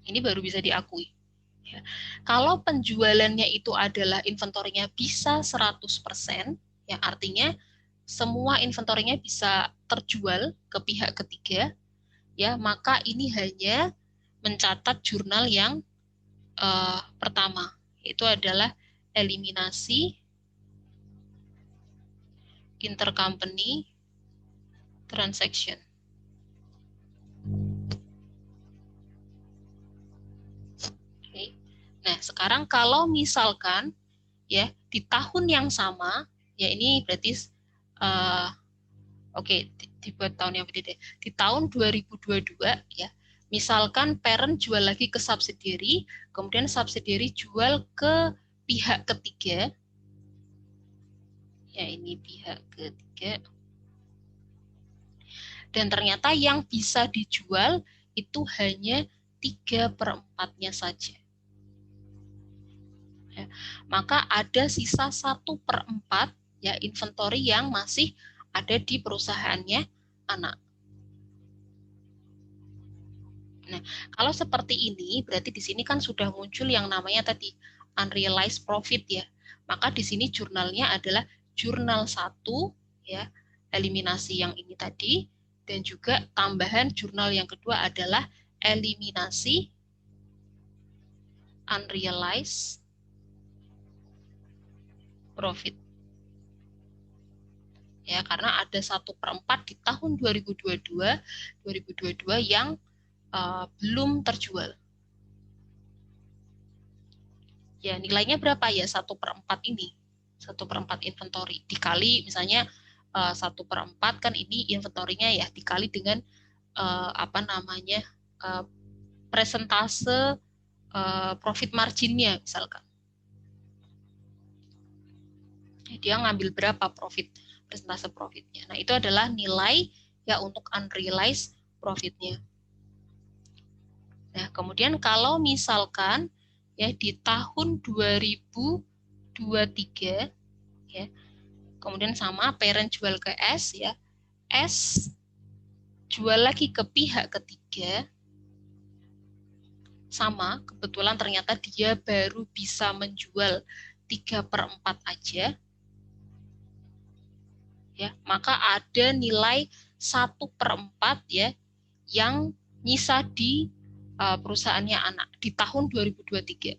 Ini baru bisa diakui. Ya. Kalau penjualannya itu adalah inventorinya bisa 100%, ya artinya semua inventorinya bisa terjual ke pihak ketiga, ya maka ini hanya mencatat jurnal yang pertama, itu adalah eliminasi intercompany transaction. Oke. Nah, sekarang kalau misalkan ya di tahun yang sama, ya ini berarti dibuat tahun yang berbeda. Di tahun 2022 ya, misalkan parent jual lagi ke subsidiary, kemudian subsidiary jual ke pihak ketiga. Ya, ini pihak ketiga. Dan ternyata yang bisa dijual itu hanya 3/4-nya saja. Ya, maka ada sisa 1/4 ya inventory yang masih ada di perusahaannya anak. Nah, kalau seperti ini berarti di sini kan sudah muncul yang namanya tadi unrealized profit ya. Maka di sini jurnalnya adalah jurnal 1 ya, eliminasi yang ini tadi, dan juga tambahan jurnal yang kedua adalah eliminasi unrealized profit. Ya, karena ada 1/4 di tahun 2022 yang belum terjual. Ya, nilainya berapa ya? 1/4 ini. 1/4 inventory. Dikali misalnya 1/4 kan ini inventorinya ya, dikali dengan apa namanya presentase profit marginnya misalkan. Dia ngambil berapa presentase profitnya. Nah, itu adalah nilai ya untuk unrealized profitnya. Nah, kemudian kalau misalkan ya di tahun 2023 ya, kemudian sama parent jual ke S ya, S jual lagi ke pihak ketiga, sama kebetulan ternyata dia baru bisa menjual 3/4 aja, ya, maka ada nilai 1/4 ya yang nyisa di perusahaannya anak di tahun 2023.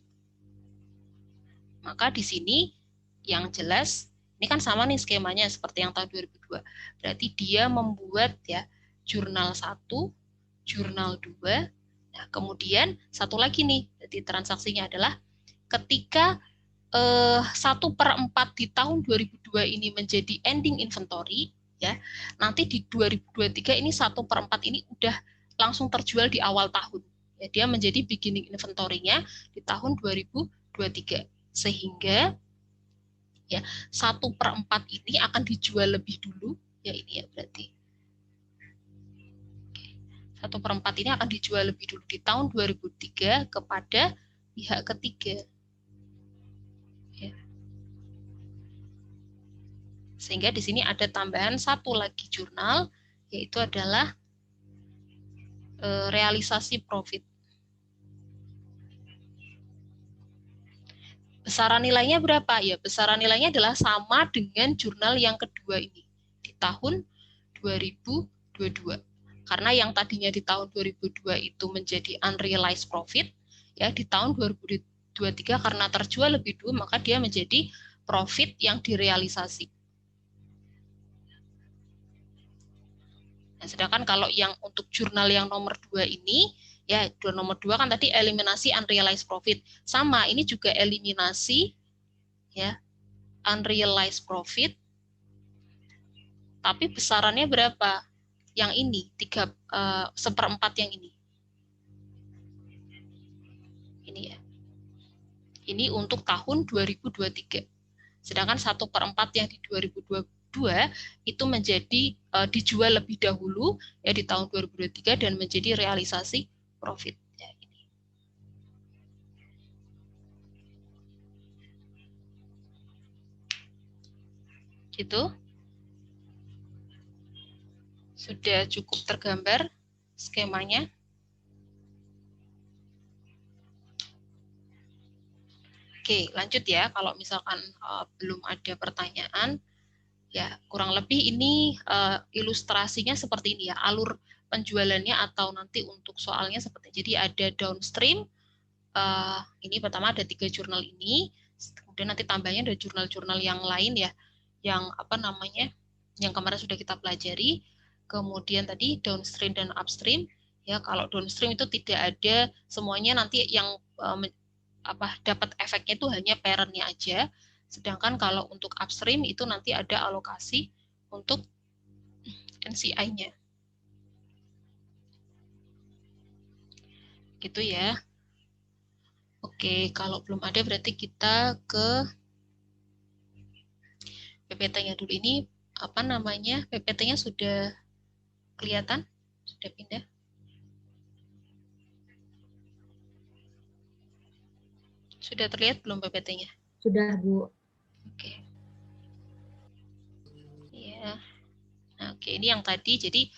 Maka di sini yang jelas ini kan sama nih skemanya seperti yang tahun 2002. Berarti dia membuat ya jurnal 1, jurnal 2. Nah, kemudian satu lagi nih, jadi transaksinya adalah ketika 1/4 di tahun 2002 ini menjadi ending inventory, ya, nanti di 2023 ini 1/4 ini udah langsung terjual di awal tahun. Ya, dia menjadi beginning inventory-nya di tahun 2023. Sehingga ya 1/4 ini akan dijual lebih dulu, ya ini ya berarti. 1/4 ini akan dijual lebih dulu di tahun 2003 kepada pihak ketiga. Ya. Sehingga di sini ada tambahan satu lagi jurnal, yaitu adalah realisasi profit. Besaran nilainya berapa? Ya, besaran nilainya adalah sama dengan jurnal yang kedua ini di tahun 2022. Karena yang tadinya di tahun 2002 itu menjadi unrealized profit, ya di tahun 2023 karena terjual lebih dulu, maka dia menjadi profit yang direalisasi. Nah, sedangkan kalau yang untuk jurnal yang nomor 2 ini, ya nomor 2 kan tadi eliminasi unrealized profit. Sama, ini juga eliminasi ya unrealized profit. Tapi besarannya berapa? Yang ini, 1/4 yang ini. Ini ya. Ini untuk tahun 2023. Sedangkan 1/4 yang di 2022 itu menjadi dijual lebih dahulu ya di tahun 2023 dan menjadi realisasi profit. Ya, ini. Gitu. Sudah cukup tergambar skemanya. Oke, lanjut ya. Kalau misalkan belum ada pertanyaan, ya kurang lebih ini ilustrasinya seperti ini ya, alur penjualannya atau nanti untuk soalnya seperti jadi ada downstream. Ini pertama ada 3 jurnal ini, kemudian nanti tambahnya ada jurnal-jurnal yang lain ya, yang apa namanya, yang kemarin sudah kita pelajari. Kemudian tadi downstream dan upstream. Ya, kalau downstream itu tidak ada semuanya, nanti yang dapat efeknya itu hanya parent-nya aja. Sedangkan kalau untuk upstream itu nanti ada alokasi untuk NCI-nya. Gitu ya. Oke, kalau belum ada berarti kita ke PPT-nya dulu. Ini apa namanya? PPT-nya sudah kelihatan? Sudah pindah? Sudah terlihat belum PPT-nya? Sudah, Bu. Oke. Ya. Nah, oke, ini yang tadi. Jadi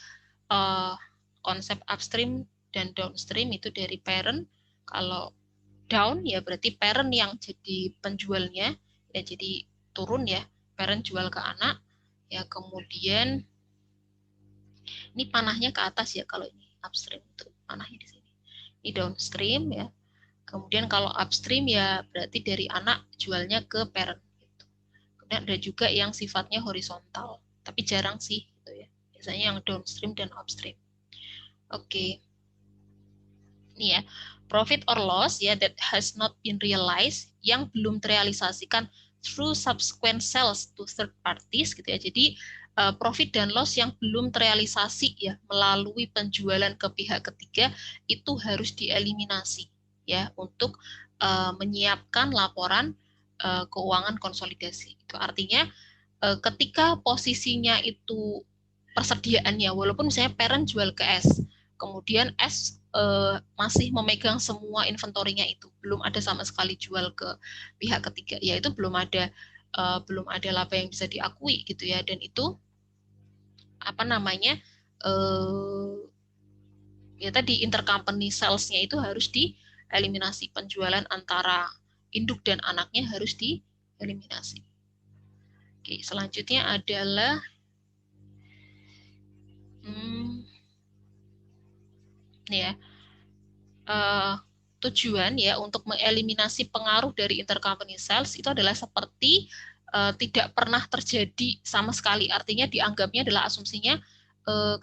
konsep upstream dan downstream itu dari parent. Kalau down ya berarti parent yang jadi penjualnya, ya jadi turun ya, parent jual ke anak. Ya, kemudian ini panahnya ke atas ya kalau ini upstream itu panahnya di sini. Ini downstream ya. Kemudian kalau upstream ya berarti dari anak jualnya ke parent gitu. Kemudian ada juga yang sifatnya horizontal, tapi jarang sih gitu ya. Biasanya yang downstream dan upstream. Oke. Ini ya, profit or loss ya that has not been realized, yang belum terrealisasikan through subsequent sales to third parties gitu ya. Jadi profit dan loss yang belum terrealisasi ya melalui penjualan ke pihak ketiga itu harus dieliminasi ya untuk menyiapkan laporan keuangan konsolidasi. Itu artinya ketika posisinya itu persediaannya, walaupun misalnya parent jual ke S, kemudian S masih memegang semua inventorinya itu, belum ada sama sekali jual ke pihak ketiga, ya itu belum ada laba yang bisa diakui gitu ya, dan itu apa namanya ya tadi intercompany sales-nya itu harus dieliminasi, penjualan antara induk dan anaknya harus dieliminasi. Oke, selanjutnya adalah ya tujuan ya untuk mengeliminasi pengaruh dari intercompany sales itu adalah seperti tidak pernah terjadi sama sekali. Artinya dianggapnya adalah asumsinya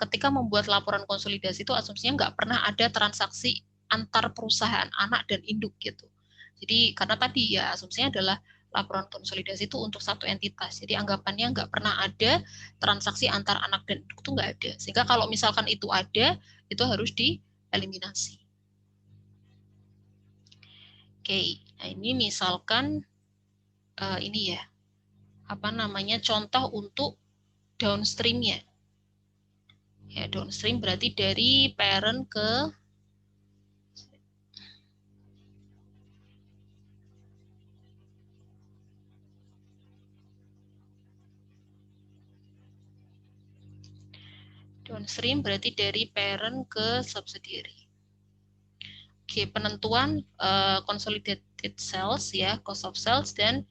ketika membuat laporan konsolidasi itu asumsinya nggak pernah ada transaksi antar perusahaan anak dan induk gitu. Jadi karena tadi ya asumsinya adalah laporan konsolidasi itu untuk satu entitas. Jadi anggapannya nggak pernah ada transaksi antar anak dan induk itu nggak ada. Sehingga kalau misalkan itu ada, itu harus dieliminasi. Oke, nah ini misalkan ini ya, apa namanya contoh untuk downstreamnya. Ya, downstream berarti dari parent ke subsidiary. Oke, penentuan consolidated sales ya, cost of sales dan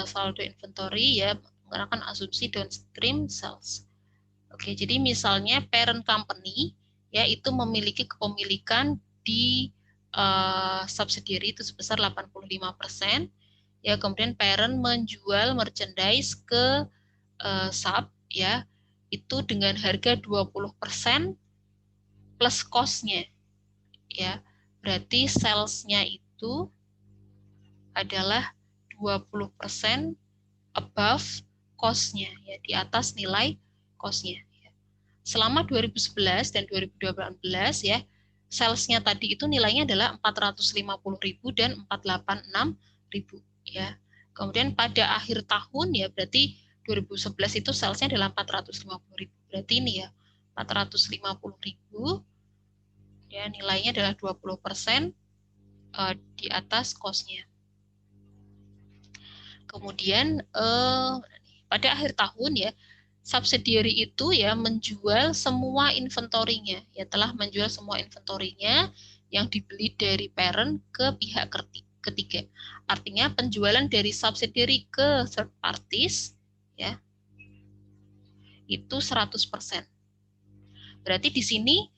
saldo inventory ya menggunakan asumsi downstream sales. Oke, jadi misalnya parent company ya itu memiliki kepemilikan di subsidiary itu sebesar 85%. Ya, kemudian parent menjual merchandise ke sub ya itu dengan harga 20% plus cost-nya. Ya. Berarti sales-nya itu adalah 20% above cost-nya, ya, di atas nilai cost-nya. Selama 2011 dan 2018, ya, sales-nya tadi itu nilainya adalah 450.000 dan 486.000. Ya. Kemudian pada akhir tahun, ya, berarti 2011 itu sales-nya adalah 450.000. Berarti ini ya, 450.000, ya, nilainya adalah 20% di atas cost-nya. Kemudian pada akhir tahun ya subsidiary itu ya menjual semua inventorinya, ya telah menjual semua inventorinya yang dibeli dari parent ke pihak ketiga. Artinya penjualan dari subsidiary ke third parties ya itu 100%. Berarti di sini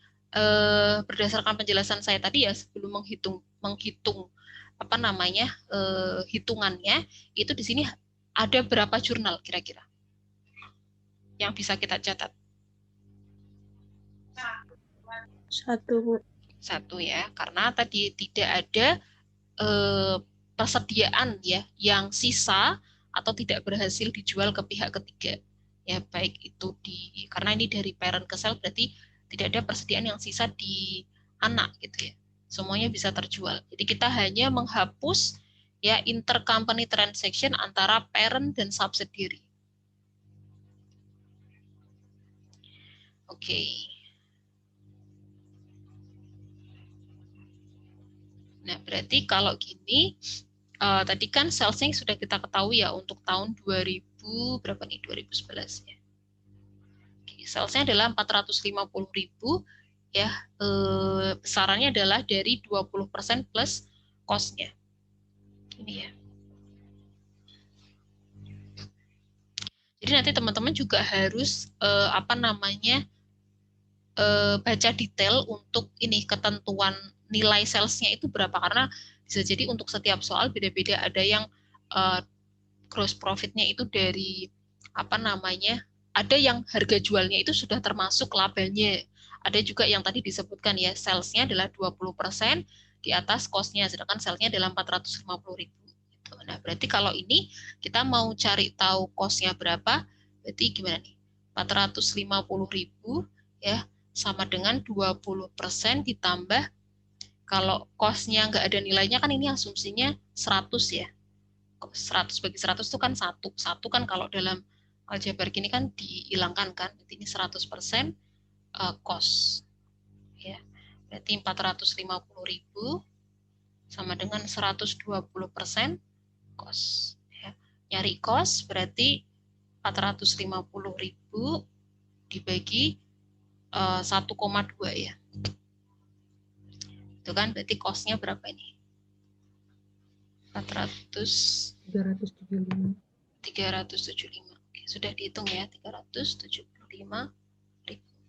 berdasarkan penjelasan saya tadi ya sebelum menghitung apa namanya hitungannya itu di sini ada berapa jurnal kira-kira yang bisa kita catat? Satu ya, karena tadi tidak ada persediaan ya yang sisa atau tidak berhasil dijual ke pihak ketiga. Ya baik itu karena ini dari parent ke sel berarti tidak ada persediaan yang sisa di anak gitu ya. Semuanya bisa terjual. Jadi kita hanya menghapus ya intercompany transaction antara parent dan subsidiary. Oke. Nah, berarti kalau gini tadi kan sales-nya sudah kita ketahui ya untuk tahun 2000 berapa nih 2011 ya. Sales-nya adalah 450.000 ya, besarannya adalah dari 20% plus cost-nya. Ini ya. Jadi nanti teman-teman juga harus apa namanya baca detail untuk ini ketentuan nilai sales-nya itu berapa, karena bisa jadi untuk setiap soal beda-beda. Ada yang gross profit-nya itu dari apa namanya, ada yang harga jualnya itu sudah termasuk labanya. Ada juga yang tadi disebutkan ya, sales-nya adalah 20%, di atas cost-nya, sedangkan sales-nya adalah 450.000. Gitu. Nah, berarti kalau ini kita mau cari tahu cost-nya berapa, berarti gimana nih? 450.000 ya, sama dengan 20% ditambah, kalau cost-nya nggak ada nilainya kan ini asumsinya 100 ya. 100 bagi 100 itu kan 1. 1 kan kalau dalam aljabar gini kan dihilangkan kan. Berarti ini 100% cost. Ya. Berarti 450.000 sama dengan 120% cost. Ya. Nyari cost berarti 450.000 dibagi 1,2 ya. Itu kan berarti cost-nya berapa ini? 375. Oke, sudah dihitung ya, 375.000.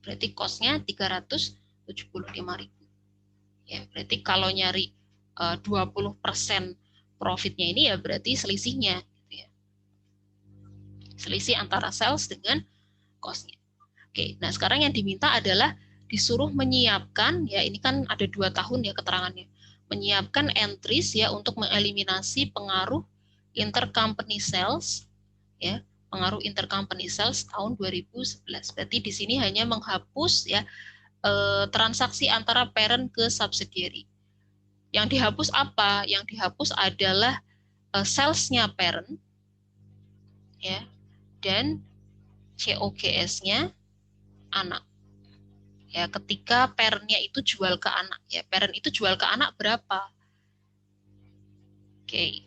Berarti cost-nya 375.000. Ya, berarti kalau nyari 20% profitnya ini ya berarti selisihnya gitu ya. Selisih antara sales dengan cost-nya. Oke, nah sekarang yang diminta adalah disuruh menyiapkan, ya ini kan ada 2 tahun ya keterangannya, menyiapkan entries ya untuk mengeliminasi pengaruh intercompany sales, ya pengaruh intercompany sales tahun 2011. Berarti di sini hanya menghapus ya transaksi antara parent ke subsidiary. Yang dihapus apa? Yang dihapus adalah sales-nya parent, ya, dan COGS-nya anak. Ya, ketika parent-nya itu jual ke anak, ya parent itu jual ke anak berapa? Oke.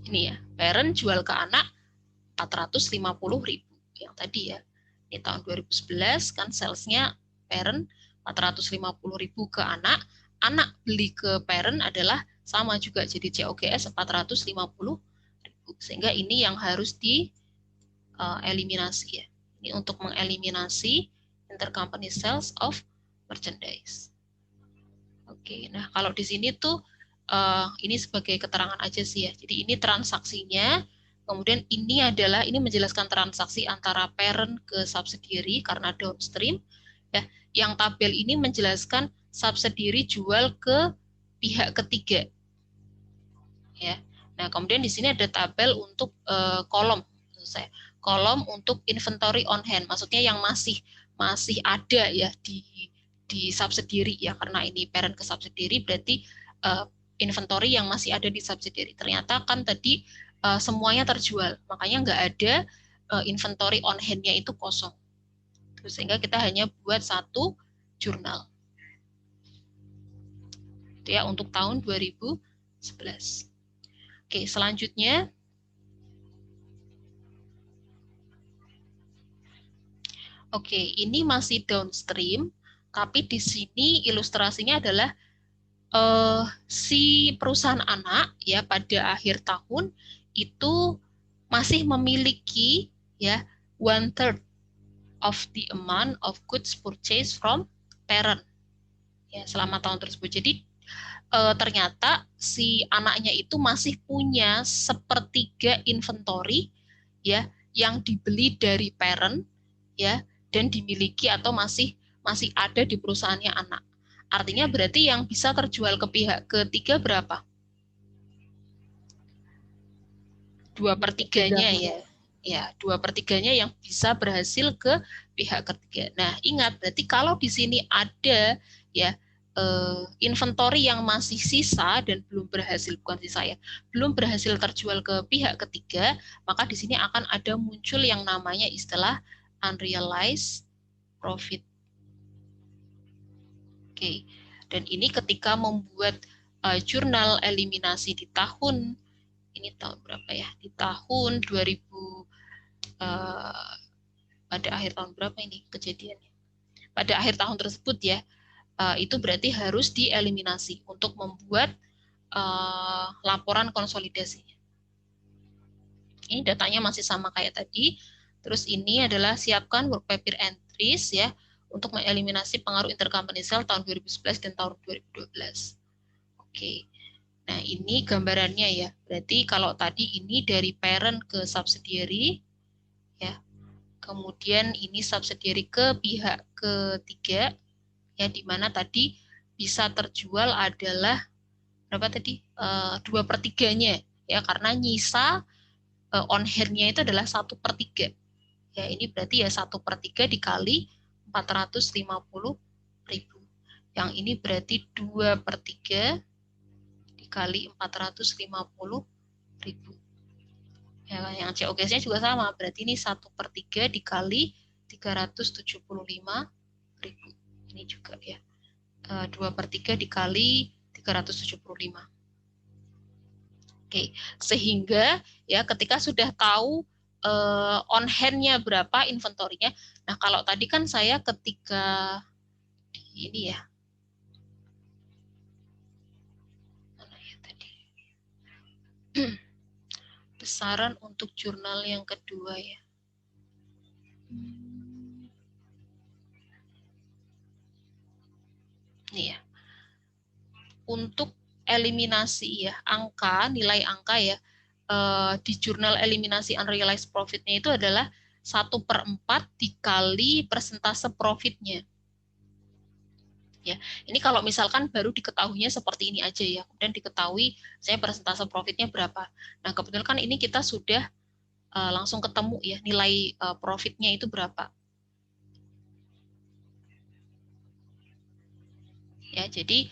Ini ya, parent jual ke anak 450.000 yang tadi ya. Ini tahun 2011 kan sales-nya parent 450.000 ke anak, anak beli ke parent adalah sama juga jadi COGS 450.000. Sehingga ini yang harus dieliminasi ya. Ini untuk mengeliminasi intercompany sales of merchandise. Oke, nah kalau di sini tuh ini sebagai keterangan aja sih ya. Jadi ini transaksinya, kemudian ini menjelaskan transaksi antara parent ke subsidiary karena downstream. Ya, yang tabel ini menjelaskan subsidiary jual ke pihak ketiga. Ya. Nah, kemudian di sini ada tabel untuk kolom untuk inventory on hand. Maksudnya yang masih ada ya di subsidiary ya, karena ini parent ke subsidiary berarti inventory yang masih ada di subsidiary. Ternyata kan tadi semuanya terjual, makanya nggak ada inventory on hand-nya itu kosong. Sehingga kita hanya buat satu jurnal. Itu ya untuk tahun 2011. Oke, selanjutnya oke, ini masih downstream, tapi di sini ilustrasinya adalah si perusahaan anak ya pada akhir tahun itu masih memiliki ya 1/3 of the amount of goods purchased from parent ya selama tahun tersebut. Jadi ternyata si anaknya itu masih punya 1/3 inventory ya yang dibeli dari parent ya dan dimiliki atau masih ada di perusahaannya anak. Artinya berarti yang bisa terjual ke pihak ketiga berapa? 2/3-nya ya. Ya, 2/3-nya yang bisa berhasil ke pihak ketiga. Nah, ingat berarti kalau di sini ada ya inventory yang masih sisa dan belum berhasil, bukan sisa ya, belum berhasil terjual ke pihak ketiga, maka di sini akan ada muncul yang namanya istilah unrealized profit. Oke, dan ini ketika membuat jurnal eliminasi di tahun ini tahun berapa ya? Di tahun 2000 pada akhir tahun berapa ini kejadiannya? Pada akhir tahun tersebut ya, itu berarti harus dieliminasi untuk membuat laporan konsolidasinya. Ini datanya masih sama kayak tadi. Terus ini adalah siapkan work paper entries ya untuk mengeliminasi pengaruh intercompany sale tahun 2011 dan tahun 2012. Oke. Nah, ini gambarannya ya. Berarti kalau tadi ini dari parent ke subsidiary ya. Kemudian ini subsidiary ke pihak ketiga ya, di mana tadi bisa terjual adalah berapa tadi? 2/3-nya ya, karena nyisa on hand-nya itu adalah 1/3. Ya, ini berarti ya 1/3 dikali 450.000. Yang ini berarti 2/3 dikali 450.000. Ya, yang COGS-nya juga sama, berarti ini 1/3 dikali 375.000. Ini juga ya 2/3 dikali 375. Oke, sehingga ya ketika sudah tahu on hand-nya berapa, inventory-nya. Nah, kalau tadi kan saya ketika di ini ya. Mana ya tadi? Besaran untuk jurnal yang kedua ya. Ini ya. Untuk eliminasi ya, angka, nilai angka ya, di jurnal eliminasi unrealized profit-nya itu adalah 1/4 dikali persentase profitnya. Ya, ini kalau misalkan baru diketahuinya seperti ini aja ya, kemudian diketahui saya persentase profitnya berapa. Nah, kebetulan kan ini kita sudah langsung ketemu ya nilai profitnya itu berapa. Ya, jadi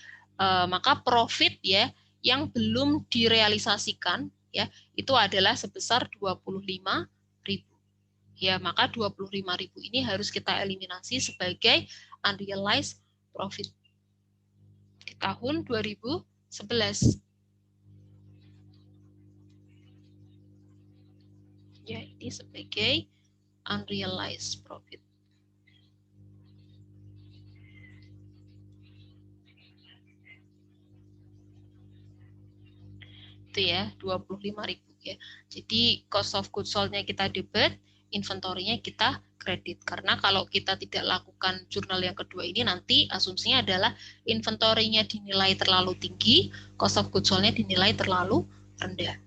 maka profit ya yang belum direalisasikan ya itu adalah sebesar 25.000. Ya, maka 25.000 ini harus kita eliminasi sebagai unrealized profit di tahun 2011. Ya, ini sebagai unrealized profit. Itu ya, 25.000 ya. Jadi cost of goods sold-nya kita debit, inventory-nya kita kredit. Karena kalau kita tidak lakukan jurnal yang kedua ini, nanti asumsinya adalah inventory-nya dinilai terlalu tinggi, cost of goods sold-nya dinilai terlalu rendah.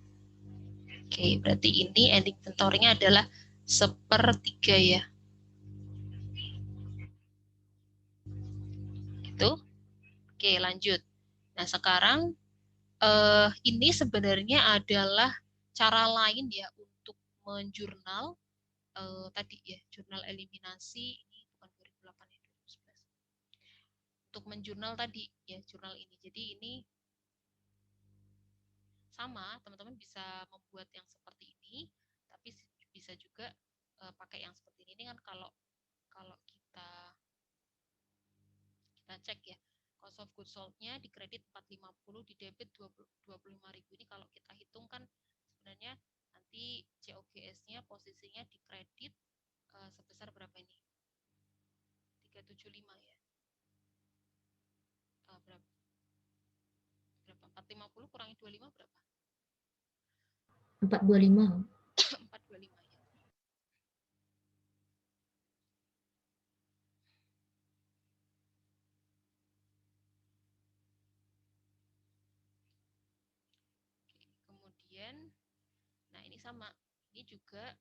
Oke, berarti ini ending inventory-nya adalah 1/3 ya. Gitu. Oke, lanjut. Nah, sekarang ini sebenarnya adalah cara lain ya untuk menjurnal tadi ya, jurnal eliminasi ini bukan 2008 ya, 2011. Untuk menjurnal tadi ya, jurnal ini. Jadi ini sama, teman-teman bisa membuat yang seperti ini, tapi bisa juga pakai yang seperti ini. Ini kan kalau kita cek ya, cost of goods sold-nya di kredit 450, di debit 25.000. Ini kalau kita hitung kan sebenarnya nanti COGS-nya posisinya di kredit sebesar berapa ini? 375 ya. Berapa? 450 kurangi 25 berapa? 425. 425 ya. Kemudian, nah ini sama, ini juga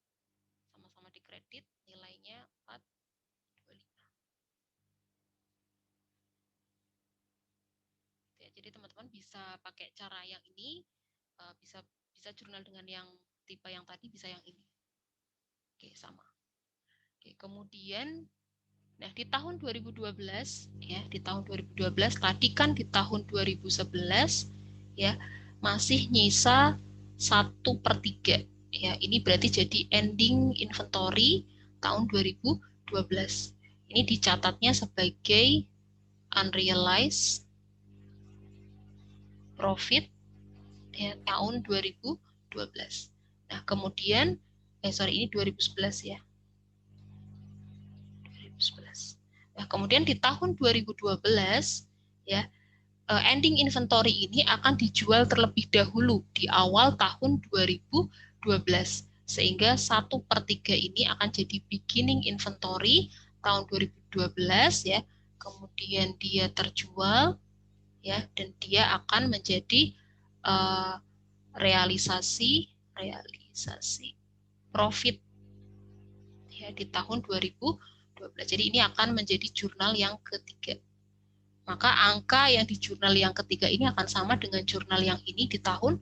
sama-sama di kredit, nilainya 425. Ya, jadi teman-teman bisa pakai cara yang ini, bisa jurnal dengan yang tipe yang tadi, bisa yang ini. Oke, sama. Oke, kemudian, nah di tahun 2012 ya, di tahun 2012 tadi kan di tahun 2011 ya masih nyisa 1/3 ya. Ini berarti jadi ending inventory tahun 2012. Ini dicatatnya sebagai unrealized profit ya, tahun 2012. Nah, kemudian ini 2011 ya. 2011. Nah, kemudian di tahun 2012 ya ending inventory ini akan dijual terlebih dahulu di awal tahun 2012 sehingga 1/3 ini akan jadi beginning inventory tahun 2012 ya. Kemudian dia terjual ya dan dia akan menjadi realisasi profit ya di tahun 2012. Jadi ini akan menjadi jurnal yang ketiga. maka angka yang di jurnal yang ketiga ini akan sama dengan jurnal yang ini di tahun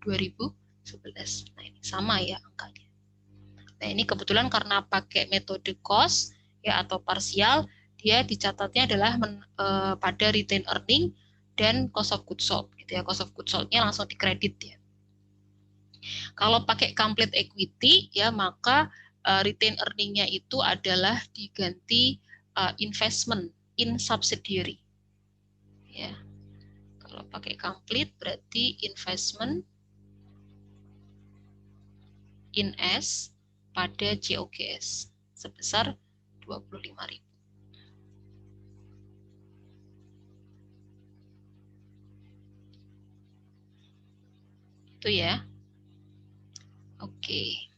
2011. Nah, ini sama ya angkanya. Nah, ini kebetulan karena pakai metode cost ya atau parsial, dia dicatatnya adalah pada retain earning dan cost of goods sold gitu ya. Cost of goods sold-nya langsung dikredit ya. Kalau pakai complete equity ya, maka retain earning-nya itu adalah diganti investment in subsidiary. Ya. Kalau pakai complete berarti investment in S pada COGS sebesar 25.000. Itu ya. Oke.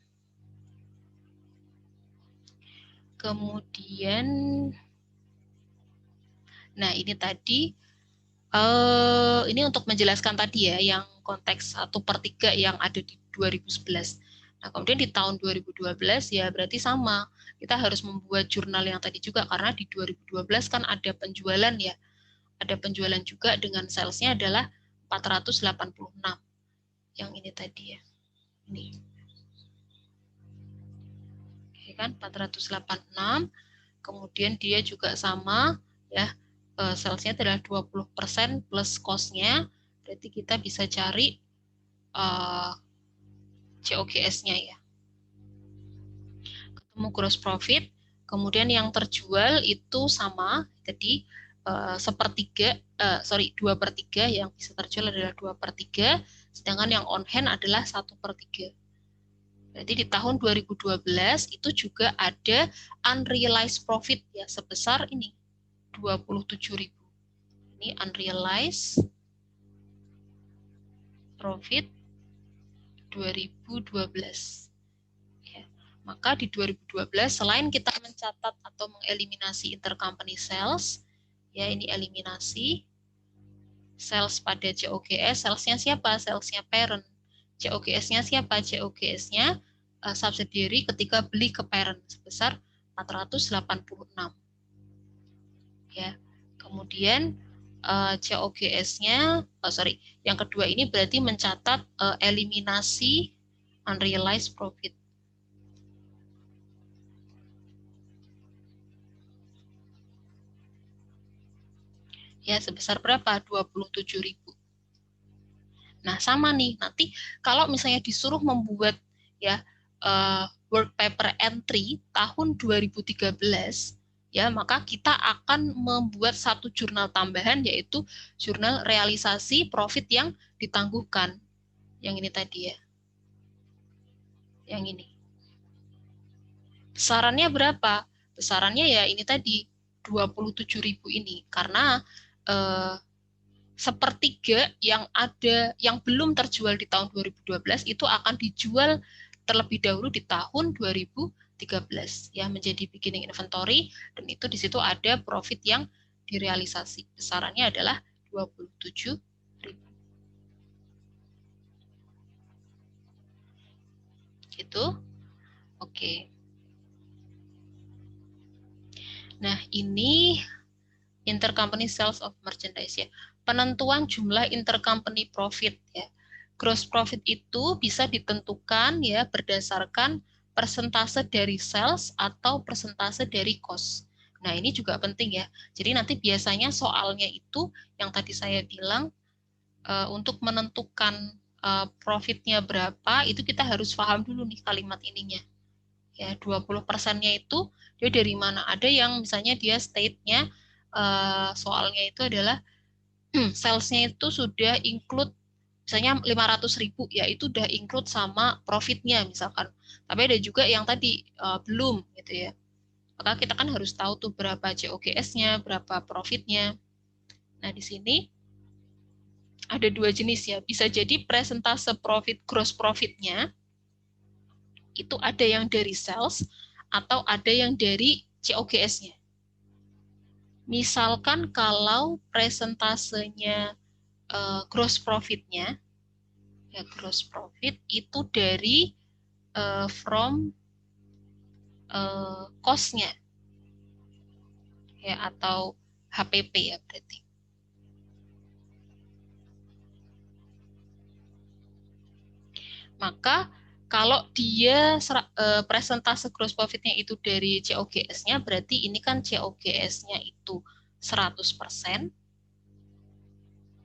Kemudian, nah ini tadi, ini untuk menjelaskan tadi ya, yang konteks 1/3 yang ada di 2011. Nah, kemudian di tahun 2012 ya berarti sama. Kita harus membuat jurnal yang tadi juga, karena di 2012 kan ada penjualan ya. Ada penjualan juga dengan salesnya adalah 486. Yang ini tadi ya. Ini. Oke kan, 486. Kemudian dia juga sama ya. Salesnya adalah 20% plus cost-nya, berarti kita bisa cari COGS-nya ya. Ketemu gross profit, kemudian yang terjual itu sama, jadi 2/3 yang bisa terjual adalah 2/3, sedangkan yang on hand adalah 1/3. Berarti di tahun 2012 itu juga ada unrealized profit ya sebesar ini 27.000. Ini unrealized profit 2012. Ya. Maka di 2012 selain kita mencatat atau mengeliminasi intercompany sales, ya ini eliminasi sales pada COGS, salesnya siapa? Salesnya parent. COGS-nya siapa? COGS-nya subsidiary ketika beli ke parent sebesar 486. Ya. Kemudian COGS-nya, yang kedua ini berarti mencatat eliminasi unrealized profit. Ya, sebesar berapa? 27.000. Nah, sama nih, nanti kalau misalnya disuruh membuat ya work paper entry tahun 2013, ya maka kita akan membuat satu jurnal tambahan, yaitu jurnal realisasi profit yang ditangguhkan. Yang ini tadi ya. Yang ini. Besarannya berapa? Besarannya ya ini tadi 27.000 ini, karena 1/3 yang ada yang belum terjual di tahun 2012 itu akan dijual terlebih dahulu di tahun 2013 ya, menjadi beginning inventory, dan itu di situ ada profit yang direalisasi. Besarannya adalah 27.000. Gitu. Oke. Nah, ini intercompany sales of merchandise ya. Penentuan jumlah intercompany profit ya. Gross profit itu bisa ditentukan ya berdasarkan persentase dari sales atau persentase dari cost. Nah, ini juga penting ya. Jadi nanti biasanya soalnya itu yang tadi saya bilang untuk menentukan profitnya berapa, itu kita harus paham dulu nih kalimat ininya. Ya, 20%-nya itu dia dari mana? Ada yang misalnya dia state-nya soalnya itu adalah sales-nya itu sudah include misalnya 500.000 ya, itu udah include sama profitnya misalkan. Tapi ada juga yang tadi belum gitu ya. Maka kita kan harus tahu tuh berapa COGS-nya, berapa profitnya. Nah, di sini ada dua jenis ya. Bisa jadi presentase profit gross profitnya itu ada yang dari sales atau ada yang dari COGS-nya. Misalkan kalau presentasenya gross profit-nya, ya gross profit itu dari from cost-nya, ya atau HPP ya berarti. Maka kalau dia presentase gross profit-nya itu dari COGS-nya, berarti ini kan COGS-nya itu 100%.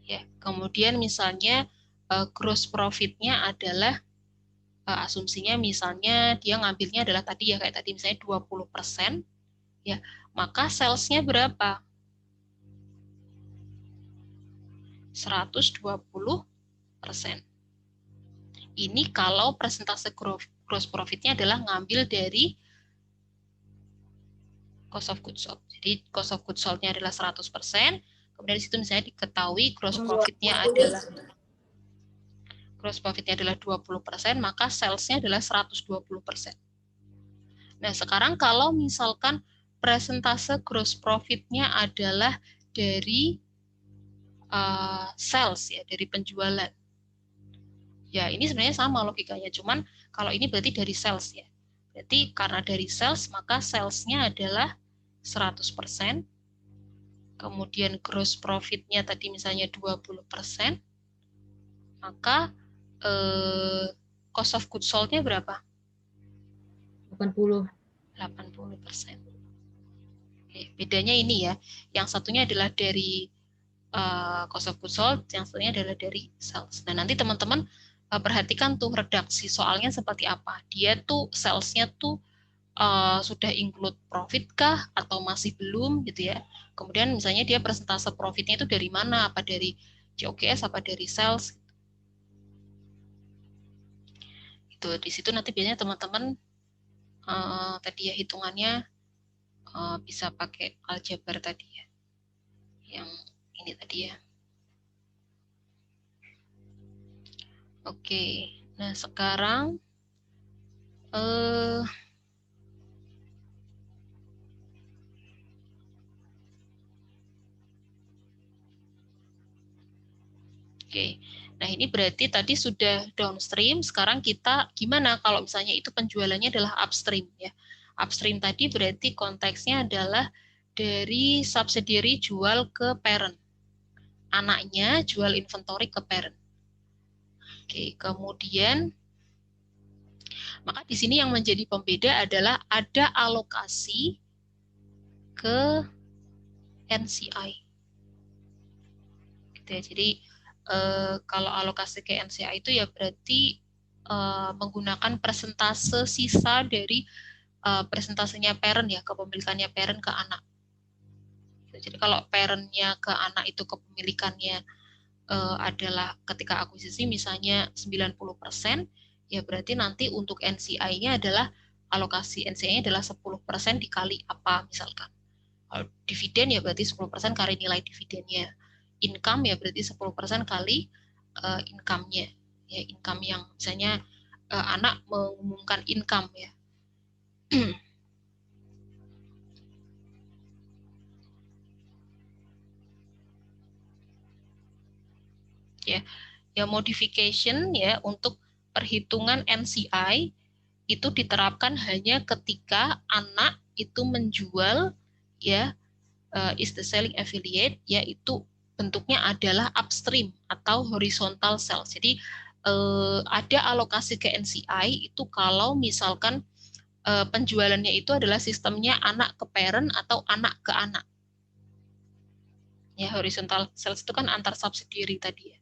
Ya, kemudian misalnya gross profit-nya adalah asumsinya misalnya dia ngambilnya adalah tadi ya kayak tadi misalnya 20%, ya, maka sales-nya berapa? 120%. Ini kalau presentase gross profit-nya adalah ngambil dari cost of goods sold. Jadi cost of goods sold-nya adalah 100%, kemudian di situ misalnya diketahui gross profit-nya adalah 20%, maka sales-nya adalah 120%. Nah, sekarang kalau misalkan presentase gross profit-nya adalah dari sales ya, dari penjualan. Ya, ini sebenarnya sama logikanya, cuman kalau ini berarti dari sales ya. Berarti karena dari sales, maka sales-nya adalah 100%, kemudian gross profit-nya tadi misalnya 20%, maka cost of goods sold-nya berapa? 80. 80%. Oke, bedanya ini ya, yang satunya adalah dari cost of goods sold, yang satunya adalah dari sales. Nah, nanti teman-teman perhatikan tuh redaksi soalnya seperti apa. Dia tuh sales-nya tuh sudah include profit kah atau masih belum gitu ya. Kemudian misalnya dia persentase profitnya itu dari mana, apa dari COGS, apa dari sales. Itu di situ nanti biasanya teman-teman tadi ya hitungannya bisa pakai aljabar tadi ya. Yang ini tadi ya. Oke, nah sekarang Oke, nah ini berarti tadi sudah downstream, sekarang kita gimana kalau misalnya itu penjualannya adalah upstream ya. Upstream tadi berarti konteksnya adalah dari subsidiary jual ke parent. Anaknya jual inventory ke parent. Oke, kemudian maka di sini yang menjadi pembeda adalah ada alokasi ke NCI. Gitu ya. Jadi kalau alokasi ke NCI itu ya berarti menggunakan persentase sisa dari presentasenya parent ya, kepemilikannya parent ke anak. Jadi kalau parentnya ke anak itu kepemilikannya adalah ketika akuisisi misalnya 90%, ya berarti nanti untuk NCI-nya adalah alokasi NCI-nya adalah 10% dikali apa misalkan. Kalau dividen ya berarti 10% kali nilai dividennya. Income ya berarti 10% kali income-nya. Ya, income yang misalnya anak mengumumkan income ya. Ya modification ya untuk perhitungan NCI itu diterapkan hanya ketika anak itu menjual ya is the selling affiliate, yaitu bentuknya adalah upstream atau horizontal sales. Jadi ada alokasi ke NCI itu kalau misalkan penjualannya itu adalah sistemnya anak ke parent atau anak ke anak. Ya, horizontal sales itu kan antar subsidiary tadi ya.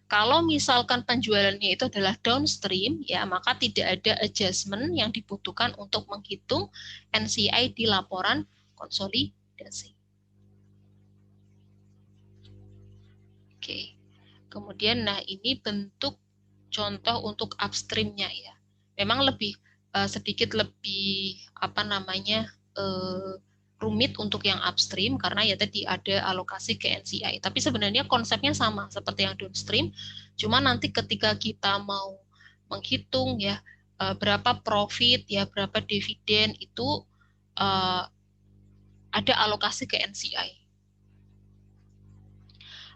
Kalau misalkan penjualannya itu adalah downstream, ya maka tidak ada adjustment yang dibutuhkan untuk menghitung NCI di laporan konsolidasi. Oke. Kemudian, nah ini bentuk contoh untuk upstream-nya ya. Memang lebih sedikit lebih apa namanya rumit untuk yang upstream karena ya tadi ada alokasi ke NCI. Tapi sebenarnya konsepnya sama seperti yang downstream. Cuma nanti ketika kita mau menghitung ya berapa profit ya berapa dividen itu ada alokasi ke NCI.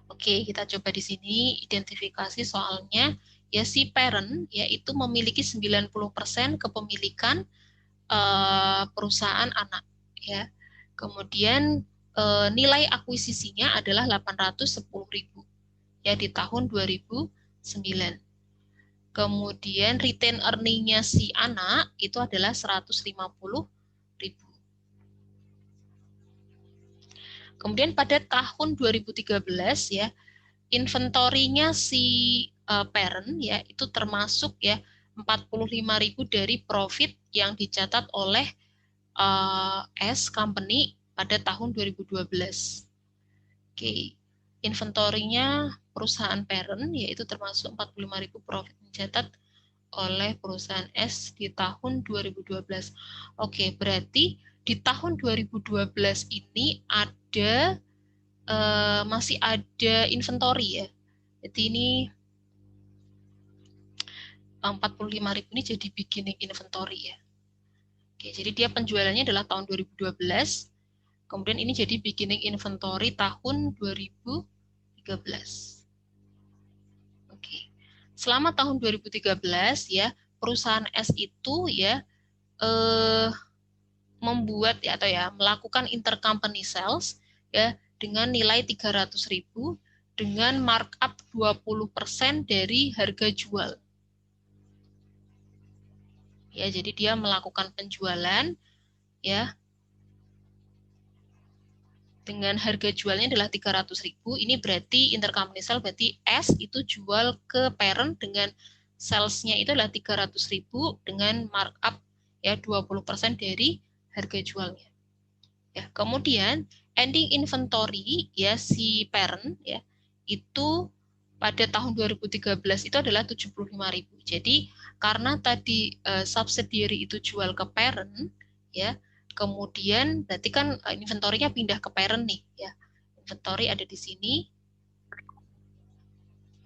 Oke, kita coba di sini identifikasi soalnya ya si parent yaitu memiliki 90% kepemilikan perusahaan anak ya. Kemudian nilai akuisisinya adalah 810.000 ya di tahun 2009. Kemudian retain earning-nya si anak itu adalah 150.000. Kemudian pada tahun 2013 ya, inventorinya si parent ya itu termasuk ya 45.000 dari profit yang dicatat oleh S company pada tahun 2012. Oke. Inventorinya perusahaan parent yaitu termasuk 45.000 profit dicatat oleh perusahaan S di tahun 2012. Oke, berarti di tahun 2012 ini ada masih ada inventory ya. Jadi ini 45.000 ini jadi beginning inventory ya. Oke, jadi dia penjualannya adalah tahun 2012. Kemudian ini jadi beginning inventory tahun 2013. Oke. Selama tahun 2013 ya, perusahaan S itu ya membuat ya atau ya melakukan intercompany sales ya dengan nilai 300.000 dengan markup 20% dari harga jual. Ya, jadi dia melakukan penjualan ya dengan harga jualnya adalah 300.000. Ini berarti intercompany sale berarti S itu jual ke parent dengan sales-nya itu adalah 300.000 dengan markup ya 20% dari harga jualnya. Ya, kemudian ending inventory ya si parent ya itu pada tahun 2013 itu adalah 75.000. Jadi karena tadi subsidiary itu jual ke parent ya, kemudian berarti kan inventory-nya pindah ke parent nih ya. Inventory ada di sini.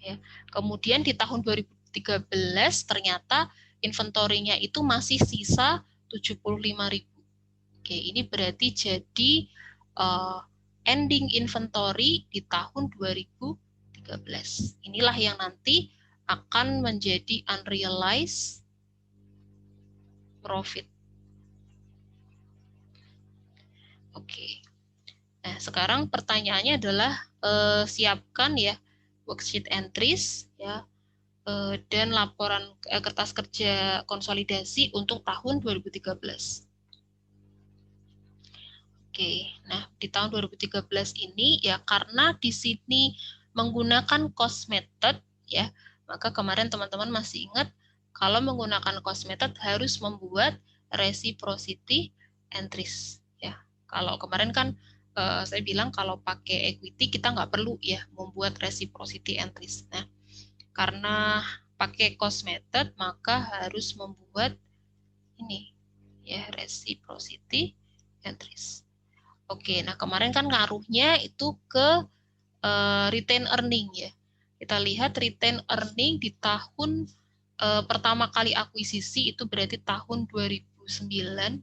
Ya. Kemudian di tahun 2013 ternyata inventory-nya itu masih sisa 75.000. Oke, ini berarti jadi ending inventory di tahun 2013. Inilah yang nanti akan menjadi unrealized profit. Oke. Nah, sekarang pertanyaannya adalah siapkan ya worksheet entries ya dan laporan kertas kerja konsolidasi untuk tahun 2013. Oke, nah di tahun 2013 ini ya karena di sini menggunakan cost method ya, maka kemarin teman-teman masih ingat kalau menggunakan cost method harus membuat reciprocity entries ya. Kalau kemarin kan saya bilang kalau pakai equity kita nggak perlu ya membuat reciprocity entries. Nah, karena pakai cost method maka harus membuat ini ya reciprocity entries. Oke, nah kemarin kan ngaruhnya itu ke retain earning ya. Kita lihat retain earning di tahun pertama kali akuisisi itu berarti tahun 2009.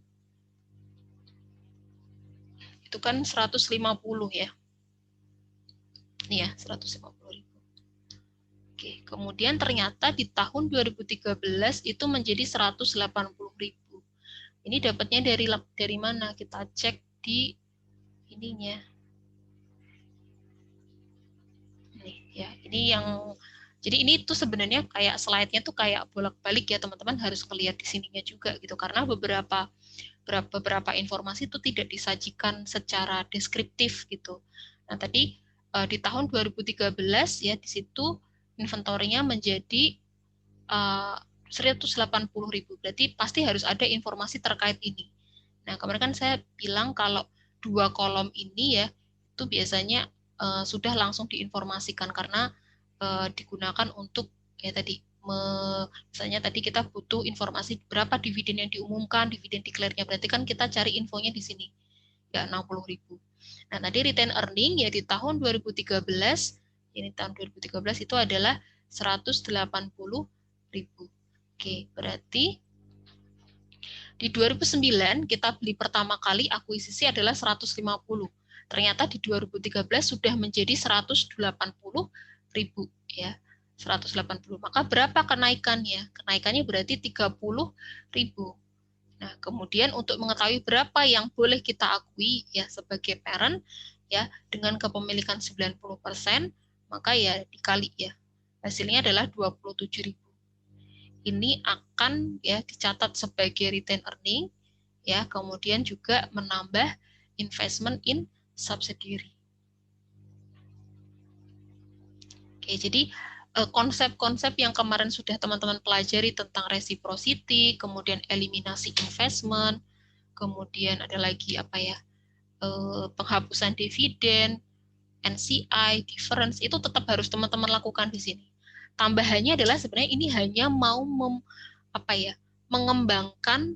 Itu kan 150 ya. Ini ya, 150.000. Oke, kemudian ternyata di tahun 2013 itu menjadi 180.000. Ini dapatnya dari mana? Kita cek di ininya. Ya, ini yang jadi ini tuh sebenarnya kayak slide-nya tuh kayak bolak-balik ya teman-teman harus melihat di sininya juga gitu karena beberapa informasi itu tidak disajikan secara deskriptif gitu. Nah, tadi di tahun 2013 ya di situ inventorinya menjadi 180.000. Berarti pasti harus ada informasi terkait ini. Nah, kemarin kan saya bilang kalau dua kolom ini ya itu biasanya sudah langsung diinformasikan karena digunakan untuk ya tadi misalnya tadi kita butuh informasi berapa dividen yang diumumkan, dividen declare-nya berarti kan kita cari infonya di sini ya 60.000. Nah, tadi retain earning ya di tahun 2013 ini tahun 2013 itu adalah 180.000. Oke, berarti di 2009 kita beli pertama kali akuisisi adalah 150. Ternyata di 2013 sudah menjadi 180.000 ya. 180. Maka berapa kenaikannya? Kenaikannya berarti 30.000. Nah, kemudian untuk mengetahui berapa yang boleh kita akui ya sebagai parent ya dengan kepemilikan 90%, maka ya dikali ya. Hasilnya adalah 27.000. ini akan ya dicatat sebagai retained earning ya, kemudian juga menambah investment in subsidiary. Oke, jadi konsep-konsep yang kemarin sudah teman-teman pelajari tentang reciprocity, kemudian eliminasi investment, kemudian ada lagi apa ya, penghapusan dividen, NCI, difference, itu tetap harus teman-teman lakukan di sini. Tambahannya adalah sebenarnya ini hanya mau mengembangkan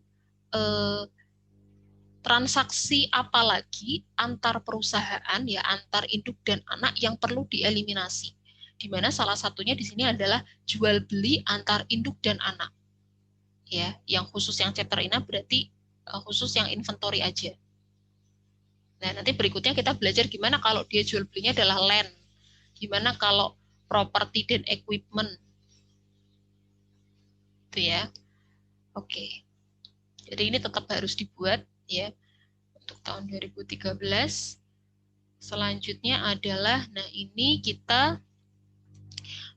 transaksi apalagi antar perusahaan ya, antar induk dan anak yang perlu dieliminasi. Di mana salah satunya di sini adalah jual beli antar induk dan anak. Ya, yang khusus yang chapter ini berarti khusus yang inventory aja. Nah, nanti berikutnya kita belajar gimana kalau dia jual belinya adalah land. Gimana kalau property dan equipment. Itu ya. Oke. Jadi ini tetap harus dibuat ya untuk tahun 2013. Selanjutnya adalah, nah ini kita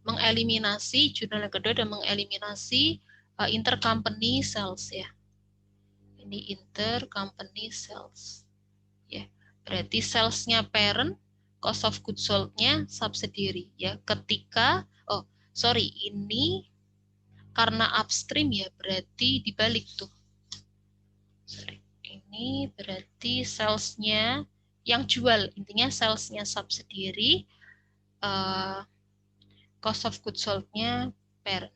mengeliminasi, jurnal yang kedua dan mengeliminasi intercompany sales ya. Ini intercompany sales. Ya, berarti salesnya parent, cost of goods sold-nya subsidiary ya. Ketika ini karena upstream ya, berarti dibalik tuh. Ini berarti salesnya yang jual, intinya salesnya subsidiary, cost of goods sold-nya parent.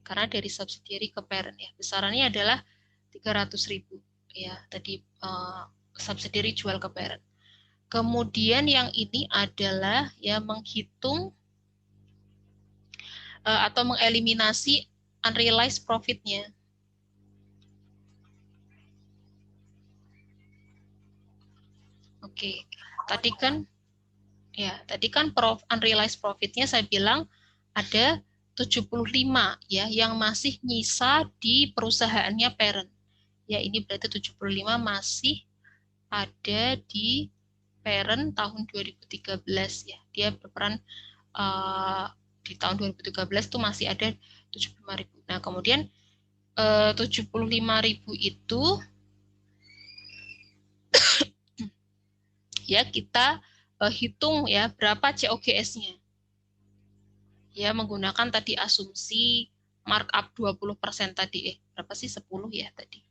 Karena dari subsidiary ke parent ya, besarannya adalah 300.000 ya, tadi subsidiary jual ke parent. Kemudian yang ini adalah ya menghitung atau mengeliminasi unrealized profit-nya. Oke, tadi kan unrealized profit-nya saya bilang ada 75 ya yang masih nyisa di perusahaannya parent. Ya, ini berarti 75 masih ada di parent tahun 2013 ya. Dia berperan di tahun 2013 itu masih ada 75.000. Nah, kemudian 75.000 itu ya kita hitung ya berapa COGS-nya. Ya, menggunakan tadi asumsi markup 20% tadi. Berapa sih? 10 ya tadi.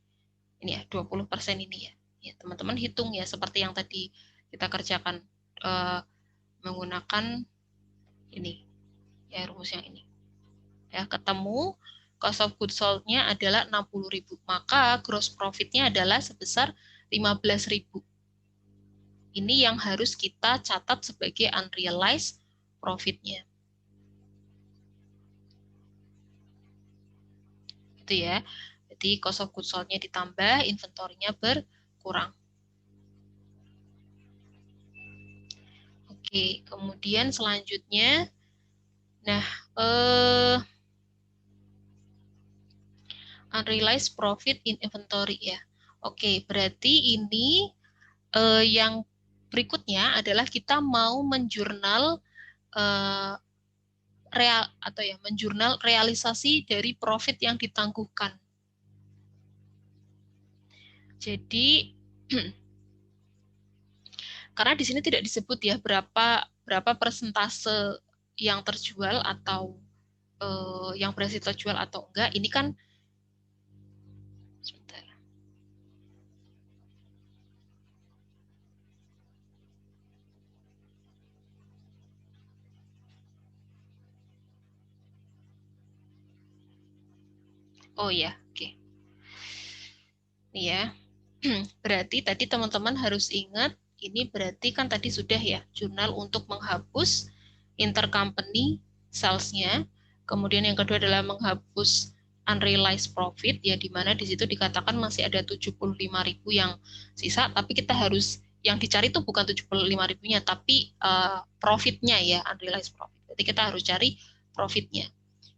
Ini ya, 20% ini ya. Ya, teman-teman hitung ya seperti yang tadi kita kerjakan menggunakan ini. Ya, rumus yang ini. Ya, ketemu cost of goods sold-nya adalah 60.000. Maka gross profit-nya adalah sebesar 15.000. Ini yang harus kita catat sebagai unrealized profit-nya. Itu ya. Jadi cost of goods sold-nya ditambah, inventory-nya berkurang. Oke, kemudian selanjutnya, nah, unrealized profit in inventory ya. Oke, berarti ini yang berikutnya adalah kita mau menjurnal menjurnal realisasi dari profit yang ditangguhkan. Jadi karena di sini tidak disebut ya berapa persentase yang terjual atau yang berhasil terjual atau enggak. Ini kan sebentar. Oh ya, oke. Ya. Berarti tadi teman-teman harus ingat, ini berarti kan tadi sudah ya, jurnal untuk menghapus intercompany sales-nya. Kemudian yang kedua adalah menghapus unrealized profit, ya di mana di situ dikatakan masih ada 75.000 yang sisa, tapi kita harus, yang dicari itu bukan 75.000-nya, tapi profit-nya ya, unrealized profit. Jadi kita harus cari profit-nya.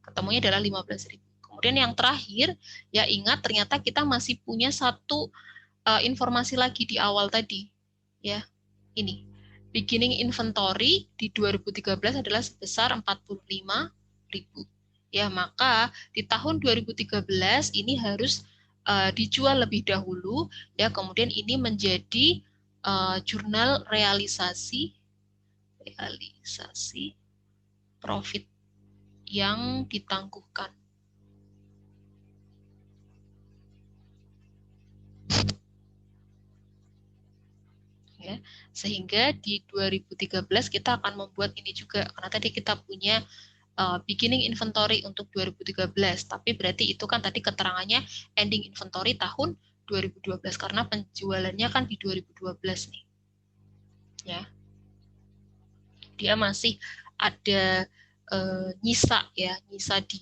Ketemunya adalah 15.000. Kemudian yang terakhir, ya ingat ternyata kita masih punya satu informasi lagi di awal tadi. Ya, ini. Beginning inventory di 2013 adalah sebesar 45.000. ya maka di tahun 2013 ini harus dijual lebih dahulu, ya kemudian ini menjadi jurnal realisasi profit yang ditangguhkan. Ya, sehingga di 2013 kita akan membuat ini juga, karena tadi kita punya beginning inventory untuk 2013, tapi berarti itu kan tadi keterangannya ending inventory tahun 2012 karena penjualannya kan di 2012 nih. Ya. Dia masih ada nyisa ya, nyisa di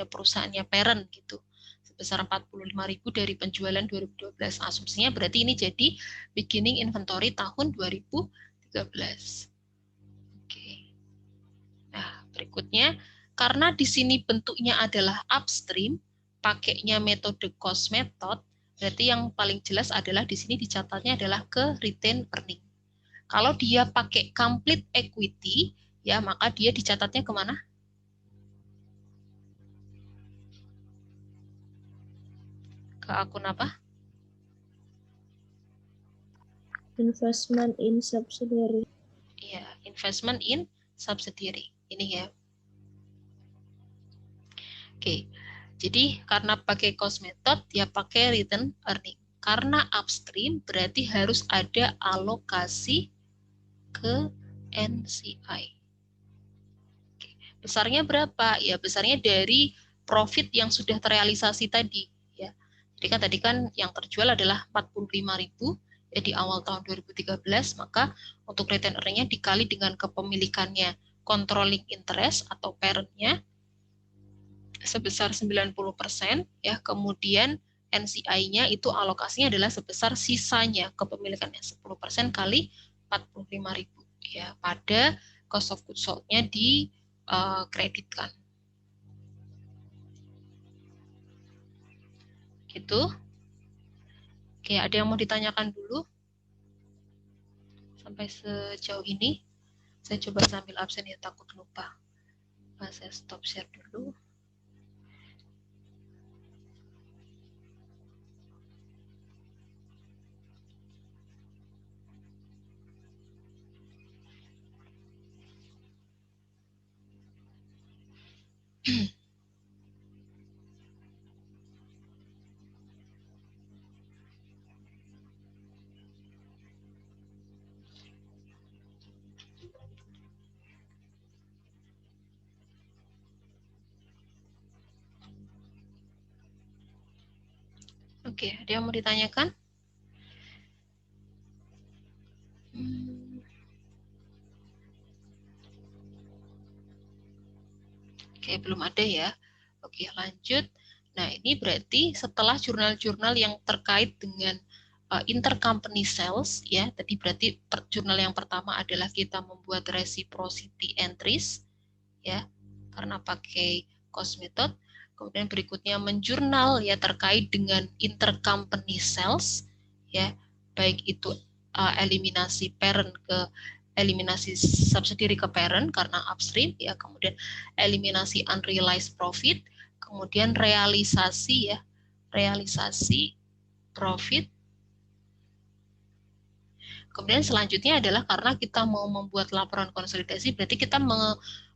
perusahaannya parent gitu. Sebesar 45.000 dari penjualan 2012. Asumsinya berarti ini jadi beginning inventory tahun 2013. Oke. Nah, berikutnya karena di sini bentuknya adalah upstream, pakainya metode cost method, berarti yang paling jelas adalah di sini dicatatnya adalah ke retain earning. Kalau dia pakai complete equity, ya maka dia dicatatnya kemana? Ke akun apa? Investment in subsidiary. Iya, investment in subsidiary. Ini ya. Oke, jadi karena pakai cost method, ya pakai return earning. Karena upstream berarti harus ada alokasi ke NCI. Oke. Besarnya berapa? Ya besarnya dari profit yang sudah terrealisasi tadi. Ya. Jadi kan yang terjual adalah 45.000 ya di awal tahun 2013, maka untuk return earning-nya dikali dengan kepemilikannya controlling interest atau parent-nya sebesar 90%, ya kemudian NCI-nya itu alokasinya adalah sebesar sisanya kepemilikannya 10% kali 45.000 ya pada cost of goods sold-nya dikreditkan. Gitu. Oke, ada yang mau ditanyakan dulu? Sampai sejauh ini saya coba sambil absen ya, takut lupa. Saya stop share dulu. Oke, ada yang mau ditanyakan? Oke, belum ada ya. Oke, lanjut. Nah, ini berarti setelah jurnal-jurnal yang terkait dengan intercompany sales, ya, tadi berarti jurnal yang pertama adalah kita membuat reciprocity entries, ya, karena pakai cost method. Kemudian berikutnya menjurnal ya terkait dengan intercompany sales, ya, baik itu eliminasi parent ke eliminasi subsidiary ke parent karena upstream, ya, kemudian eliminasi unrealized profit, kemudian realisasi profit. Kemudian selanjutnya adalah karena kita mau membuat laporan konsolidasi, berarti kita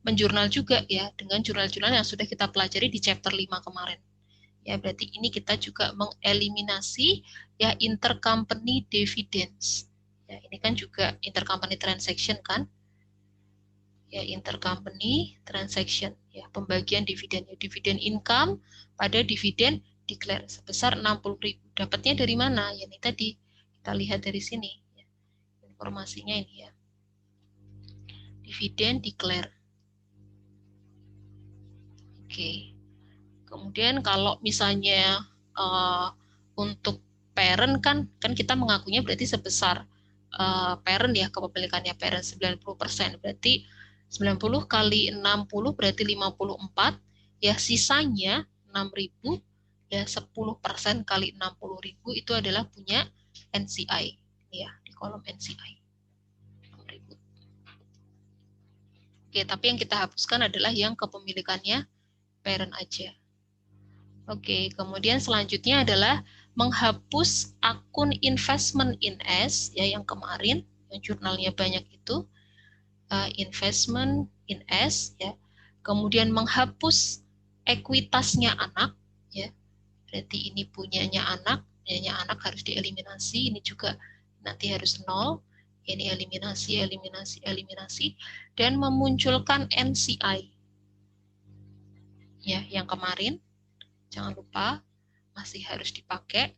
menjurnal juga ya dengan jurnal-jurnal yang sudah kita pelajari di chapter 5 kemarin. Ya, berarti ini kita juga mengeliminasi ya intercompany dividends. Ya, ini kan juga intercompany transaction kan? Ya, intercompany transaction ya, pembagian dividen ya, dividen income pada dividen declare sebesar 60.000. Dapatnya dari mana? Ya, ini tadi kita lihat dari sini. Informasinya ini ya. Dividen declare. Oke. Kemudian kalau misalnya untuk parent kan kita mengakunya berarti sebesar parent ya, kepemilikannya parent 90%. Berarti 90 kali 60 berarti 54. Ya sisanya 6.000 ya 10% kali 60.000 itu adalah punya NCI ya di kolom NCI. 6.000. Oke, tapi yang kita hapuskan adalah yang kepemilikannya parent aja. Oke, kemudian selanjutnya adalah menghapus akun investment in S ya yang kemarin yang jurnalnya banyak itu investment in S ya. Kemudian menghapus ekuitasnya anak ya. Berarti ini punyanya anak harus dieliminasi, ini juga nanti harus 0. Ini eliminasi dan memunculkan NCI. Ya, yang kemarin jangan lupa masih harus dipakai.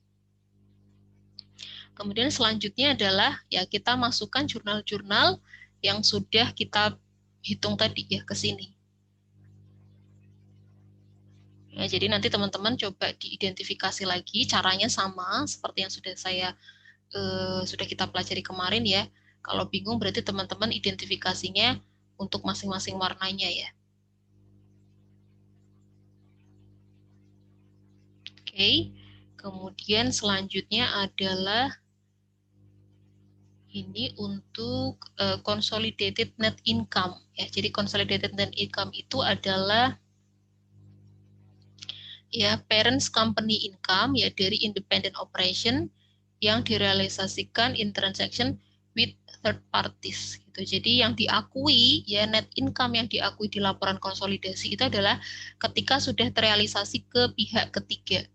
Kemudian selanjutnya adalah ya kita masukkan jurnal-jurnal yang sudah kita hitung tadi ya ke sini. Ya, jadi nanti teman-teman coba diidentifikasi lagi, caranya sama seperti yang sudah kita pelajari kemarin ya. Kalau bingung berarti teman-teman identifikasinya untuk masing-masing warnanya ya. Oke, kemudian selanjutnya adalah ini untuk consolidated net income ya. Jadi consolidated net income itu adalah ya parents company income ya dari independent operation yang direalisasikan in transaction with third parties gitu. Jadi yang diakui ya net income yang diakui di laporan konsolidasi itu adalah ketika sudah terrealisasi ke pihak ketiga.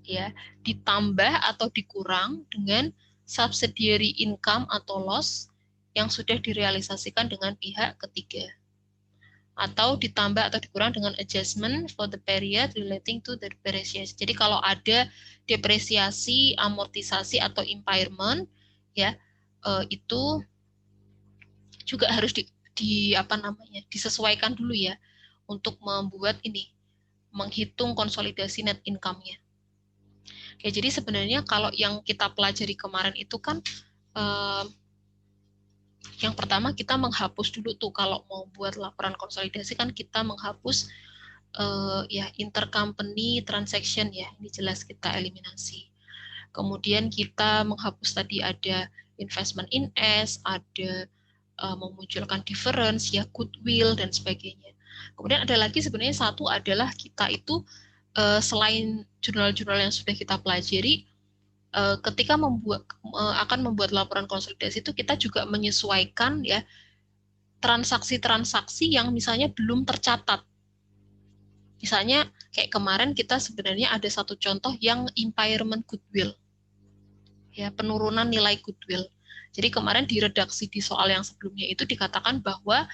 Ya, ditambah atau dikurang dengan subsidiary income atau loss yang sudah direalisasikan dengan pihak ketiga. Atau ditambah atau dikurang dengan adjustment for the period relating to the depreciation. Jadi kalau ada depresiasi, amortisasi atau impairment ya, itu juga harus disesuaikan dulu ya untuk membuat menghitung konsolidasi net income-nya. Oke, jadi sebenarnya kalau yang kita pelajari kemarin itu kan yang pertama kita menghapus dulu tuh kalau mau buat laporan konsolidasi kan kita menghapus ya intercompany transaction ya, ini jelas kita eliminasi. Kemudian kita menghapus tadi ada investment in S, ada memunculkan difference ya, goodwill dan sebagainya. Kemudian ada lagi sebenarnya satu adalah kita itu selain jurnal-jurnal yang sudah kita pelajari, ketika akan membuat laporan konsolidasi itu kita juga menyesuaikan ya transaksi-transaksi yang misalnya belum tercatat. Misalnya kayak kemarin kita sebenarnya ada satu contoh yang impairment goodwill, ya penurunan nilai goodwill. Jadi kemarin di redaksi di soal yang sebelumnya itu dikatakan bahwa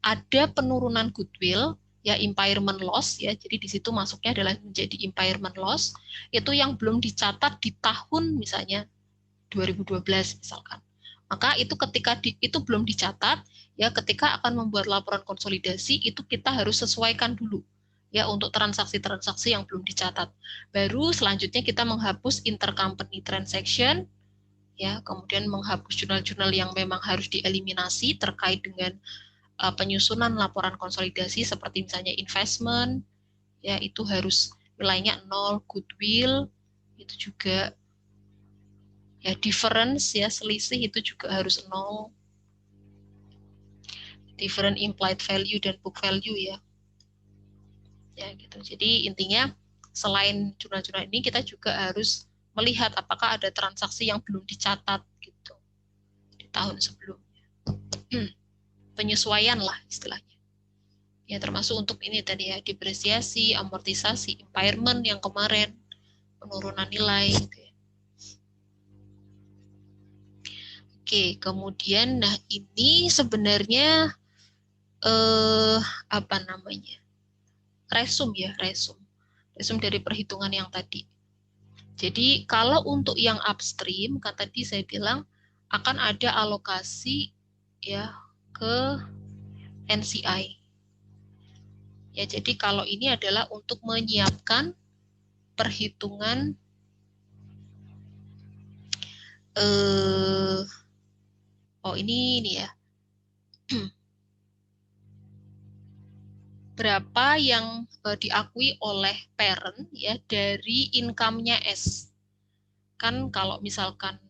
ada penurunan goodwill ya impairment loss ya, jadi di situ masuknya adalah menjadi impairment loss itu yang belum dicatat di tahun misalnya 2012 misalkan, maka itu ketika itu belum dicatat ya, ketika akan membuat laporan konsolidasi itu kita harus sesuaikan dulu ya untuk transaksi-transaksi yang belum dicatat. Baru selanjutnya kita menghapus intercompany transaction ya, kemudian menghapus jurnal-jurnal yang memang harus dieliminasi terkait dengan penyusunan laporan konsolidasi seperti misalnya investment ya itu harus nilainya 0, goodwill itu juga ya, difference ya selisih itu juga harus 0, different implied value dan book value ya gitu. Jadi intinya selain jurnal-jurnal ini kita juga harus melihat apakah ada transaksi yang belum dicatat gitu di tahun sebelumnya. Penyesuaian lah istilahnya. Ya termasuk untuk ini tadi ya, depresiasi, amortisasi, impairment yang kemarin, penurunan nilai gitu ya. Oke, kemudian nah ini sebenarnya resum dari perhitungan yang tadi. Jadi kalau untuk yang upstream, kan tadi saya bilang akan ada alokasi ya ke NCI. Ya, jadi kalau ini adalah untuk menyiapkan perhitungan ini ya. Berapa yang diakui oleh parent ya dari income-nya S. Kan kalau misalkan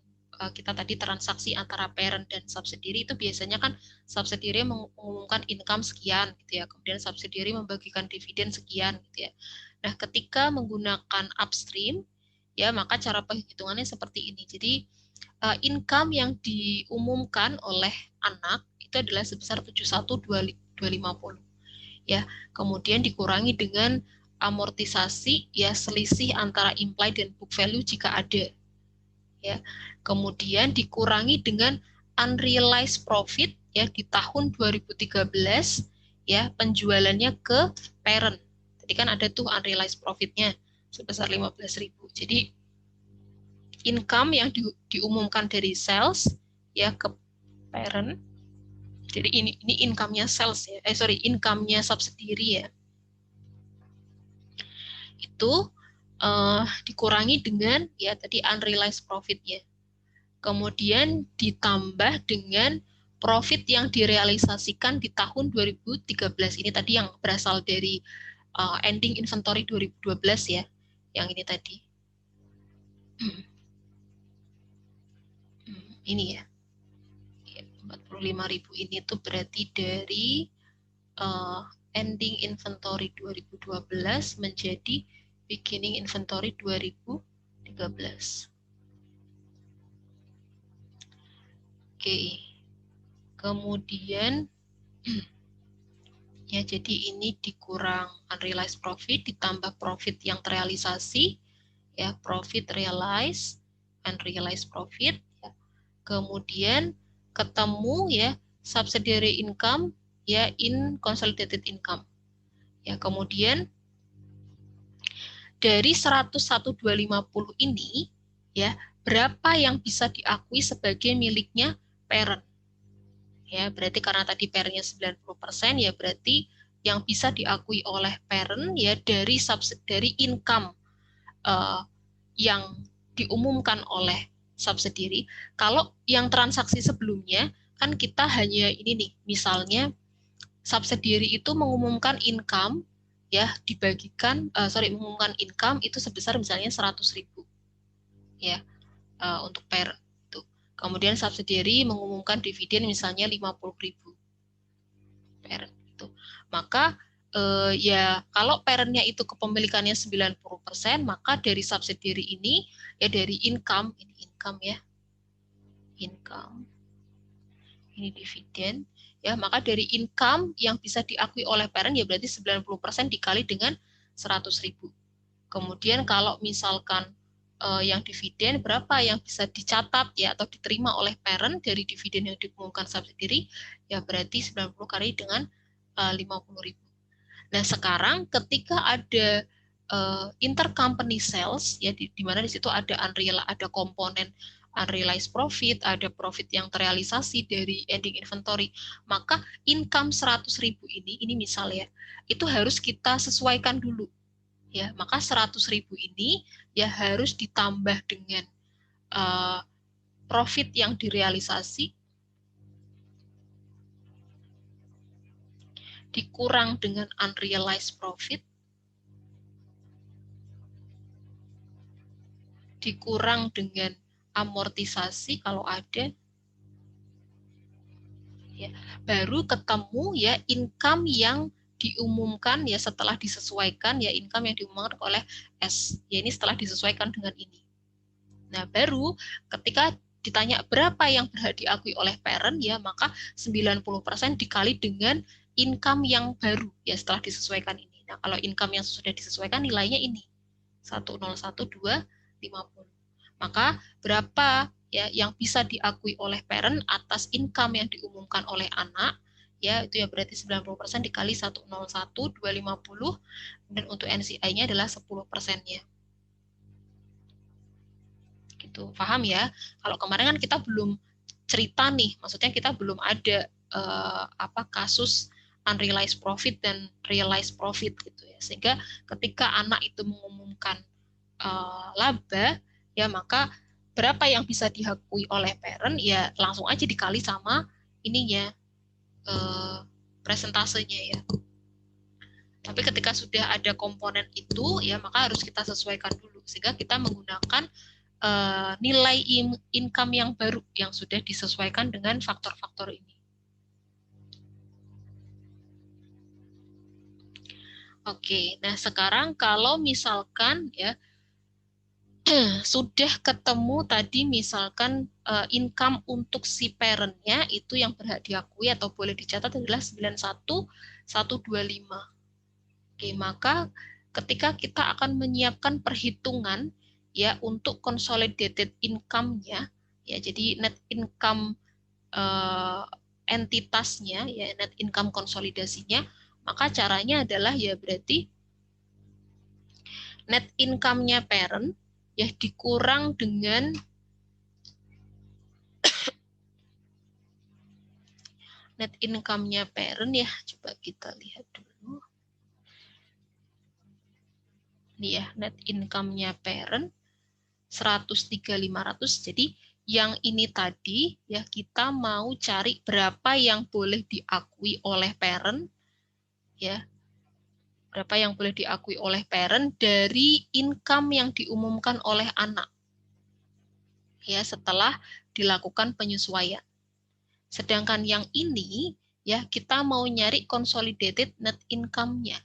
kita tadi transaksi antara parent dan subsidiary itu biasanya kan subsidiary mengumumkan income sekian gitu ya, kemudian subsidiary membagikan dividen sekian gitu ya. Nah, ketika menggunakan upstream ya, maka cara penghitungannya seperti ini. Jadi income yang diumumkan oleh anak itu adalah sebesar 71.250 ya. Kemudian dikurangi dengan amortisasi ya, selisih antara implied dan book value jika ada. Ya. Kemudian dikurangi dengan unrealized profit ya di tahun 2013 ya, penjualannya ke parent. Tadi kan ada tuh unrealized profitnya sebesar 15.000. Jadi income yang diumumkan dari sales ya ke parent. Jadi ini income-nya sales ya. Income-nya subsidiary ya. Itu dikurangi dengan ya tadi unrealized profit-nya. Kemudian ditambah dengan profit yang direalisasikan di tahun 2013. Ini tadi yang berasal dari ending inventory 2012 ya. Yang ini tadi. Ini ya. 45.000 ini tuh berarti dari ending inventory 2012 menjadi beginning inventory 2013. Oke. Kemudian ya, jadi ini dikurang unrealized profit ditambah profit yang terrealisasi ya, profit realized, unrealized profit ya. Kemudian ketemu ya subsidiary income ya in consolidated income. Ya, kemudian dari 101.250 ini ya, berapa yang bisa diakui sebagai miliknya parent? Ya, berarti karena tadi parentnya 90% ya, berarti yang bisa diakui oleh parent ya dari income yang diumumkan oleh subsidiary. Kalau yang transaksi sebelumnya kan kita hanya ini nih, misalnya subsidiary itu mengumumkan income ya, dibagikan mengumumkan income itu sebesar misalnya 100.000 ya untuk parent itu. Kemudian subsidiary mengumumkan dividen misalnya 50.000 parent itu. Maka ya kalau parentnya itu kepemilikannya 90%, maka dari subsidiary ini ya dari income, ini income ya, income, ini dividen ya, maka dari income yang bisa diakui oleh parent ya berarti 90% dikali dengan 100.000. Kemudian kalau misalkan yang dividen berapa yang bisa dicatat ya atau diterima oleh parent dari dividen yang diumumkan subsidiary ya berarti 90 kali dengan 50.000. Nah, sekarang ketika ada intercompany sales ya di mana di situ ada komponen unrealized profit, ada profit yang terrealisasi dari ending inventory, maka income 100.000 ini misal ya, itu harus kita sesuaikan dulu. Ya, maka 100.000 ini ya harus ditambah dengan profit yang direalisasi dikurang dengan unrealized profit dikurang dengan amortisasi kalau ada ya, baru ketemu ya income yang diumumkan ya setelah disesuaikan ya, income yang diumumkan oleh S ya, ini setelah disesuaikan dengan ini. Nah, baru ketika ditanya berapa yang berhak diakui oleh parent ya, maka 90% dikali dengan income yang baru ya setelah disesuaikan ini. Nah, kalau income yang sudah disesuaikan nilainya ini 101.250. Maka berapa ya yang bisa diakui oleh parent atas income yang diumumkan oleh anak ya, itu ya berarti 90% dikali 101.250 dan untuk NCI-nya adalah 10%-nya. Gitu. Paham ya? Kalau kemarin kan kita belum cerita nih, maksudnya kita belum ada kasus unrealized profit dan realized profit gitu ya. Sehingga ketika anak itu mengumumkan laba ya, maka berapa yang bisa diakui oleh parent ya langsung aja dikali sama ininya presentasenya ya. Tapi ketika sudah ada komponen itu ya, maka harus kita sesuaikan dulu sehingga kita menggunakan nilai income yang baru yang sudah disesuaikan dengan faktor-faktor ini. Oke, nah sekarang kalau misalkan ya sudah ketemu tadi misalkan income untuk si parent-nya itu yang berhak diakui atau boleh dicatat adalah 91125. Oke, maka ketika kita akan menyiapkan perhitungan ya untuk consolidated income-nya ya, jadi net income entitasnya ya, net income konsolidasinya, maka caranya adalah ya berarti net income-nya parent ya dikurang dengan net income-nya parent ya, coba kita lihat dulu. Ini ya, net income-nya parent 103.500. Jadi yang ini tadi ya kita mau cari berapa yang boleh diakui oleh parent ya. Berapa yang boleh diakui oleh parent dari income yang diumumkan oleh anak. Ya, setelah dilakukan penyesuaian. Sedangkan yang ini ya kita mau nyari consolidated net income-nya.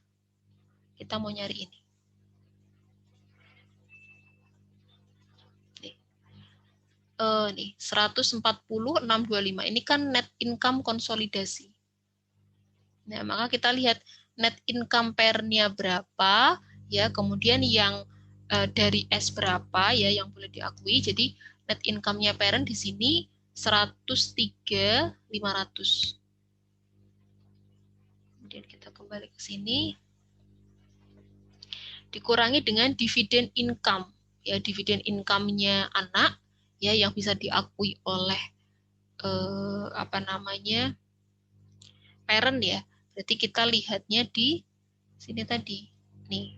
Kita mau nyari ini. Nih 140.625 ini kan net income konsolidasi. Nah, maka kita lihat net income parent-nya berapa ya, kemudian yang dari S berapa ya yang boleh diakui. Jadi net income-nya parent di sini 103.500. Kemudian kita kembali ke sini. Dikurangi dengan dividen income. Ya, dividen income-nya anak ya yang bisa diakui oleh parent ya. Berarti kita lihatnya di sini tadi. Nih.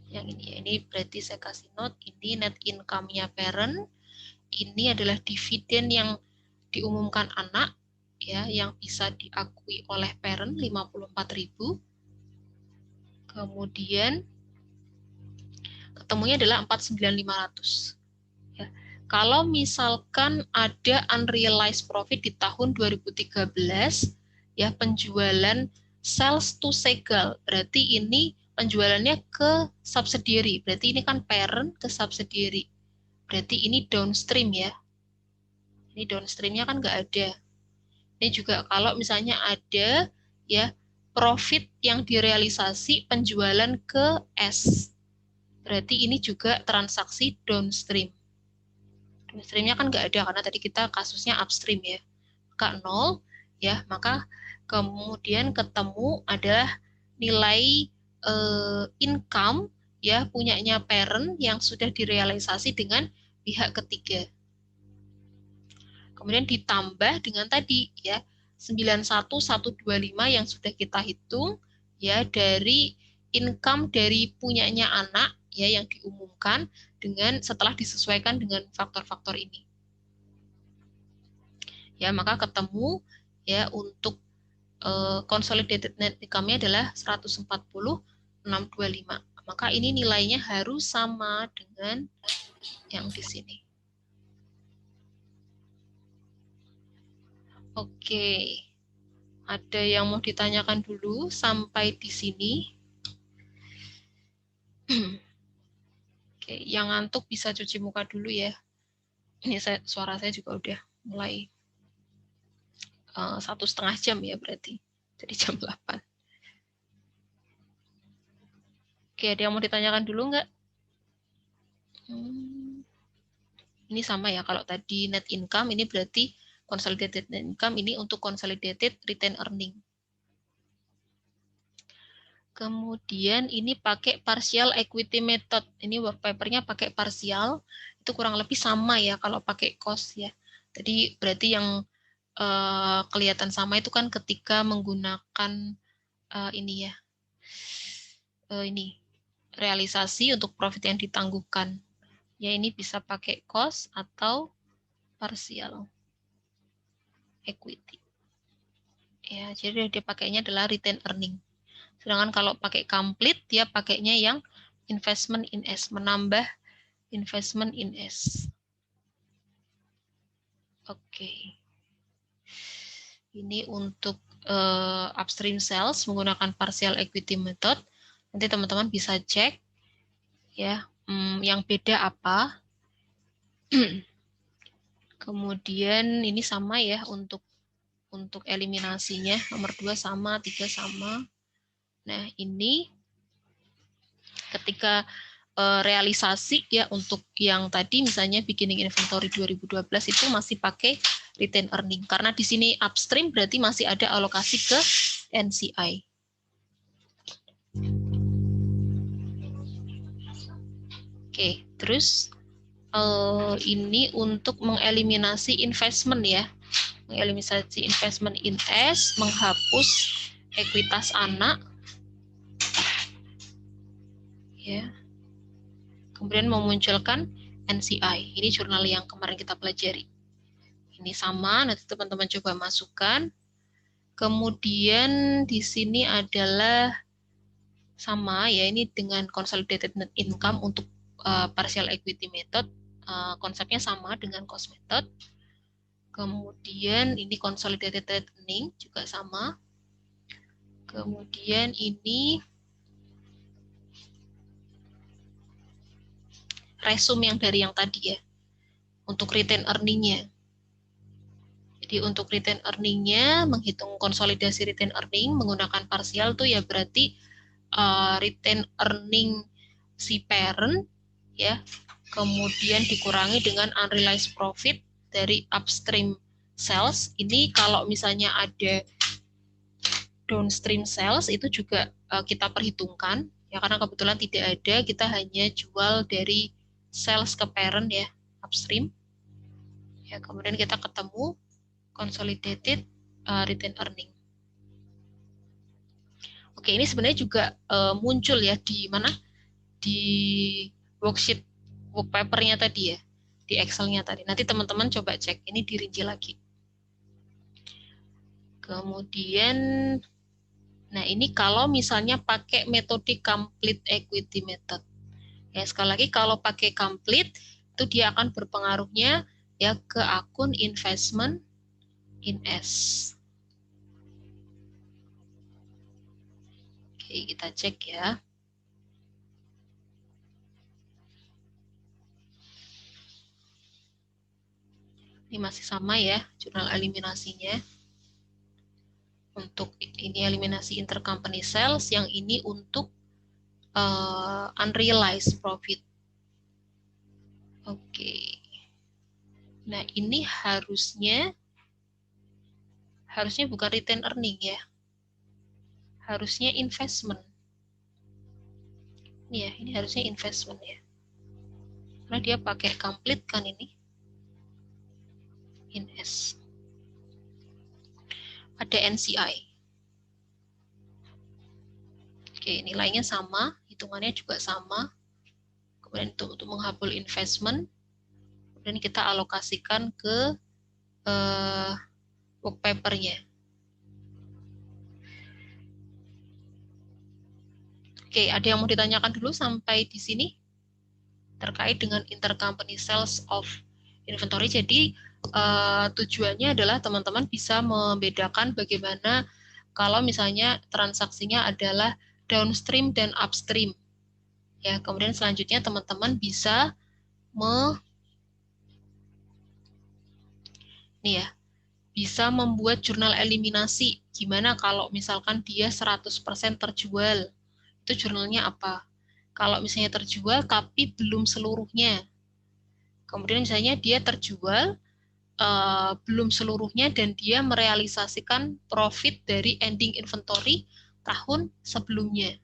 Yang ini ya. Ini berarti saya kasih note ini net income-nya parent. Ini adalah dividen yang diumumkan anak ya yang bisa diakui oleh parent 54.000. Kemudian ketemunya adalah 49.500. Ya. Kalau misalkan ada unrealized profit di tahun 2013 ya penjualan sales to Segal, berarti ini penjualannya ke subsidiary. Berarti ini kan parent ke subsidiary. Berarti ini downstream ya. Ini downstreamnya kan nggak ada. Ini juga kalau misalnya ada ya profit yang direalisasi penjualan ke S. Berarti ini juga transaksi downstream. Downstreamnya kan nggak ada karena tadi kita kasusnya upstream ya. Maka 0 ya, maka kemudian ketemu adalah nilai income ya punyanya parent yang sudah direalisasi dengan pihak ketiga. Kemudian ditambah dengan tadi ya 91125 yang sudah kita hitung ya dari income dari punyanya anak ya yang diumumkan dengan setelah disesuaikan dengan faktor-faktor ini. Ya, maka ketemu ya untuk consolidated net income-nya adalah 140.625. Maka ini nilainya harus sama dengan yang di sini. Oke, ada yang mau ditanyakan dulu sampai di sini? Oke, yang ngantuk bisa cuci muka dulu ya. Ini suara saya juga udah mulai 1,5 jam ya berarti. Jadi jam 8. Oke, ada yang mau ditanyakan dulu nggak? Ini sama ya, kalau tadi net income, ini berarti consolidated net income, ini untuk consolidated retained earning. Kemudian ini pakai partial equity method. Ini work paper-nya pakai partial, itu kurang lebih sama ya kalau pakai cost ya. Jadi berarti yang kelihatan sama itu kan ketika menggunakan ini ya, ini realisasi untuk profit yang ditangguhkan. Ya ini bisa pakai cost atau partial equity. Ya, jadi dia pakainya adalah retained earning. Sedangkan kalau pakai complete dia pakainya yang investment in S, menambah investment in S. Oke. Ini untuk upstream sales menggunakan partial equity method. Nanti teman-teman bisa cek ya, yang beda apa. Kemudian ini sama ya untuk eliminasinya, nomor 2 sama, 3 sama. Nah, ini ketika realisasi ya untuk yang tadi misalnya beginning inventory 2012 itu masih pakai retain earning. Karena di sini upstream berarti masih ada alokasi ke NCI. Oke, terus ini untuk mengeliminasi investment ya. Mengeliminasi investment in S, menghapus ekuitas anak. Ya. Kemudian memunculkan NCI. Ini jurnal yang kemarin kita pelajari. Ini sama, nanti teman-teman coba masukkan. Kemudian di sini adalah sama ya, ini dengan consolidated net income untuk partial equity method. Konsepnya sama dengan cost method. Kemudian ini consolidated earning juga sama. Kemudian ini resume yang dari yang tadi ya, untuk retain earning-nya. Jadi untuk retain earning-nya, menghitung konsolidasi retain earning menggunakan parsial tuh ya berarti retain earning si parent ya, kemudian dikurangi dengan unrealized profit dari upstream sales. Ini kalau misalnya ada downstream sales itu juga kita perhitungkan ya, karena kebetulan tidak ada, kita hanya jual dari sales ke parent ya, upstream. Ya, kemudian kita ketemu consolidated retain earning. Oke, ini sebenarnya juga muncul ya di mana? Di worksheet work paper-nya tadi ya, di Excel-nya tadi. Nanti teman-teman coba cek, ini dirinci lagi. Kemudian nah ini kalau misalnya pakai metode complete equity method. Ya, sekali lagi kalau pakai complete itu dia akan berpengaruhnya ya ke akun investment in S. Oke, kita cek ya. Ini masih sama ya jurnal eliminasinya. Untuk ini eliminasi intercompany sales, yang ini untuk unrealized profit. Oke. Nah, ini harusnya bukan retain earning ya. Harusnya investment. Ini ya, ini harusnya investment ya. Karena dia pakai complete kan ini. In S. Ada NCI. Oke, nilainya sama, hitungannya juga sama. Kemudian untuk menghapus investment, kemudian kita alokasikan ke work paper-nya. Oke, ada yang mau ditanyakan dulu sampai di sini? Terkait dengan intercompany sales of inventory. Jadi, tujuannya adalah teman-teman bisa membedakan bagaimana kalau misalnya transaksinya adalah downstream dan upstream. Ya, kemudian selanjutnya teman-teman bisa bisa membuat jurnal eliminasi. Gimana kalau misalkan dia 100% terjual? Itu jurnalnya apa? Kalau misalnya terjual tapi belum seluruhnya. Kemudian misalnya dia terjual belum seluruhnya dan dia merealisasikan profit dari ending inventory tahun sebelumnya.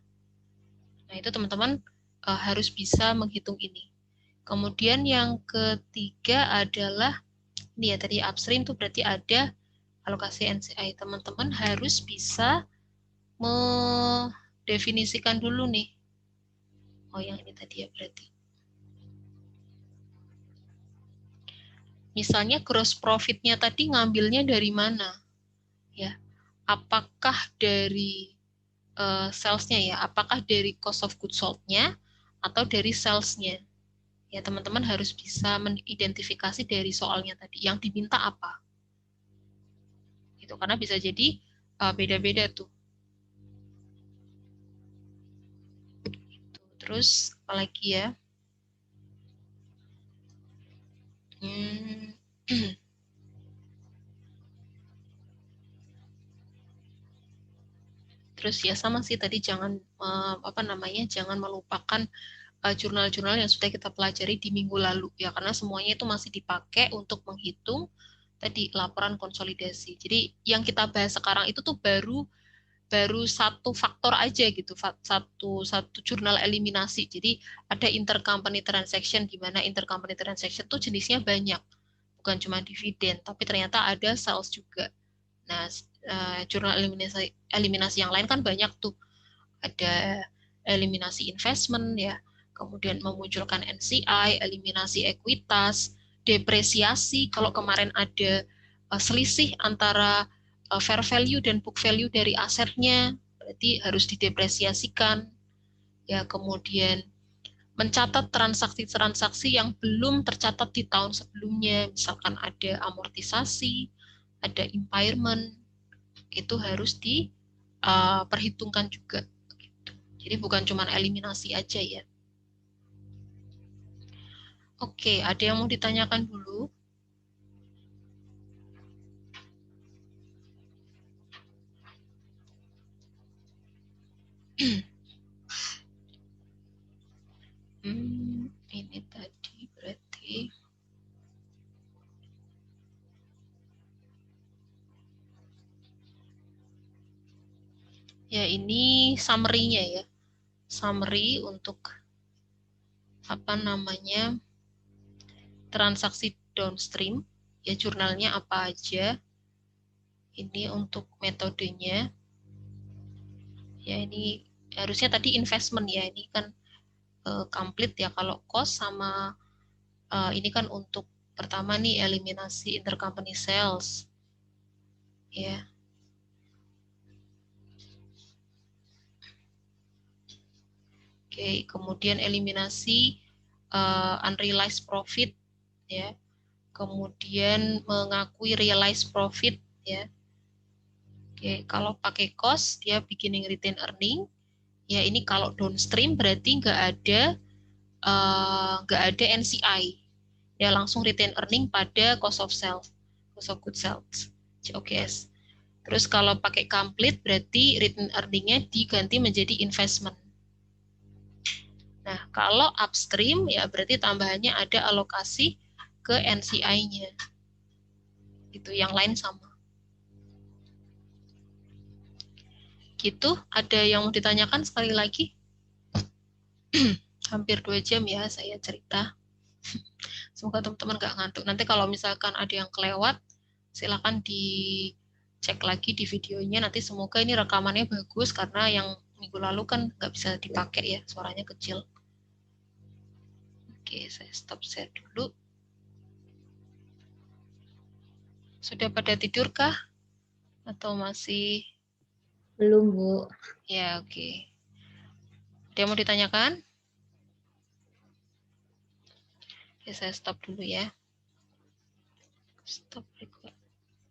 Nah, itu teman-teman harus bisa menghitung ini. Kemudian yang ketiga adalah ini ya, tadi upstream itu berarti ada alokasi NCI. Teman-teman harus bisa mendefinisikan dulu nih. Oh, yang ini tadi ya berarti. Misalnya gross profit-nya tadi ngambilnya dari mana? Ya, apakah dari sales-nya ya? Apakah dari cost of goods sold-nya atau dari sales-nya? Ya, teman-teman harus bisa mengidentifikasi dari soalnya tadi yang diminta apa. Itu karena bisa jadi beda-beda tuh. Gitu. Terus apalagi ya? Terus ya sama sih tadi jangan jangan melupakan jurnal-jurnal yang sudah kita pelajari di minggu lalu ya, karena semuanya itu masih dipakai untuk menghitung tadi laporan konsolidasi. Jadi yang kita bahas sekarang itu tuh baru satu faktor aja gitu, satu jurnal eliminasi. Jadi ada intercompany transaction, di mana intercompany transaction tuh jenisnya banyak, bukan cuma dividen, tapi ternyata ada sales juga. Nah, jurnal eliminasi yang lain kan banyak tuh, ada eliminasi investment ya, kemudian memunculkan NCI, eliminasi ekuitas, depresiasi. Kalau kemarin ada selisih antara fair value dan book value dari asetnya, berarti harus didepresiasikan. Ya, kemudian mencatat transaksi-transaksi yang belum tercatat di tahun sebelumnya, misalkan ada amortisasi, ada impairment, itu harus diperhitungkan juga. Jadi bukan cuma eliminasi aja ya. Oke, ada yang mau ditanyakan dulu? Ini tadi berarti ya, ini summary-nya ya. Summary untuk transaksi downstream, ya jurnalnya apa aja. Ini untuk metodenya. Ya ini harusnya tadi investment ya, ini kan complete ya. Kalau cost sama ini kan untuk pertama nih eliminasi intercompany sales. Ya. Oke, kemudian eliminasi unrealized profit ya. Kemudian mengakui realized profit ya. Oke, kalau pakai cost dia beginning retain earning. Ya ini kalau downstream berarti nggak ada NCI. Ya langsung retain earning pada cost of sales, cost of goods sales, COGS. Terus kalau pakai complete berarti retain earning-nya diganti menjadi investment. Nah, kalau upstream ya berarti tambahannya ada alokasi ke NCI-nya. Itu yang lain sama. Gitu, ada yang mau ditanyakan sekali lagi? Hampir 2 jam ya saya cerita. Semoga teman-teman nggak ngantuk. Nanti kalau misalkan ada yang kelewat, silakan dicek lagi di videonya. Nanti semoga ini rekamannya bagus, karena yang minggu lalu kan nggak bisa dipakai ya, suaranya kecil. Oke, saya stop share dulu. Sudah pada tidur kah? Atau masih? Belum, Bu. Ya, oke. Ada yang mau ditanyakan? Oke, saya stop dulu ya. Stop record.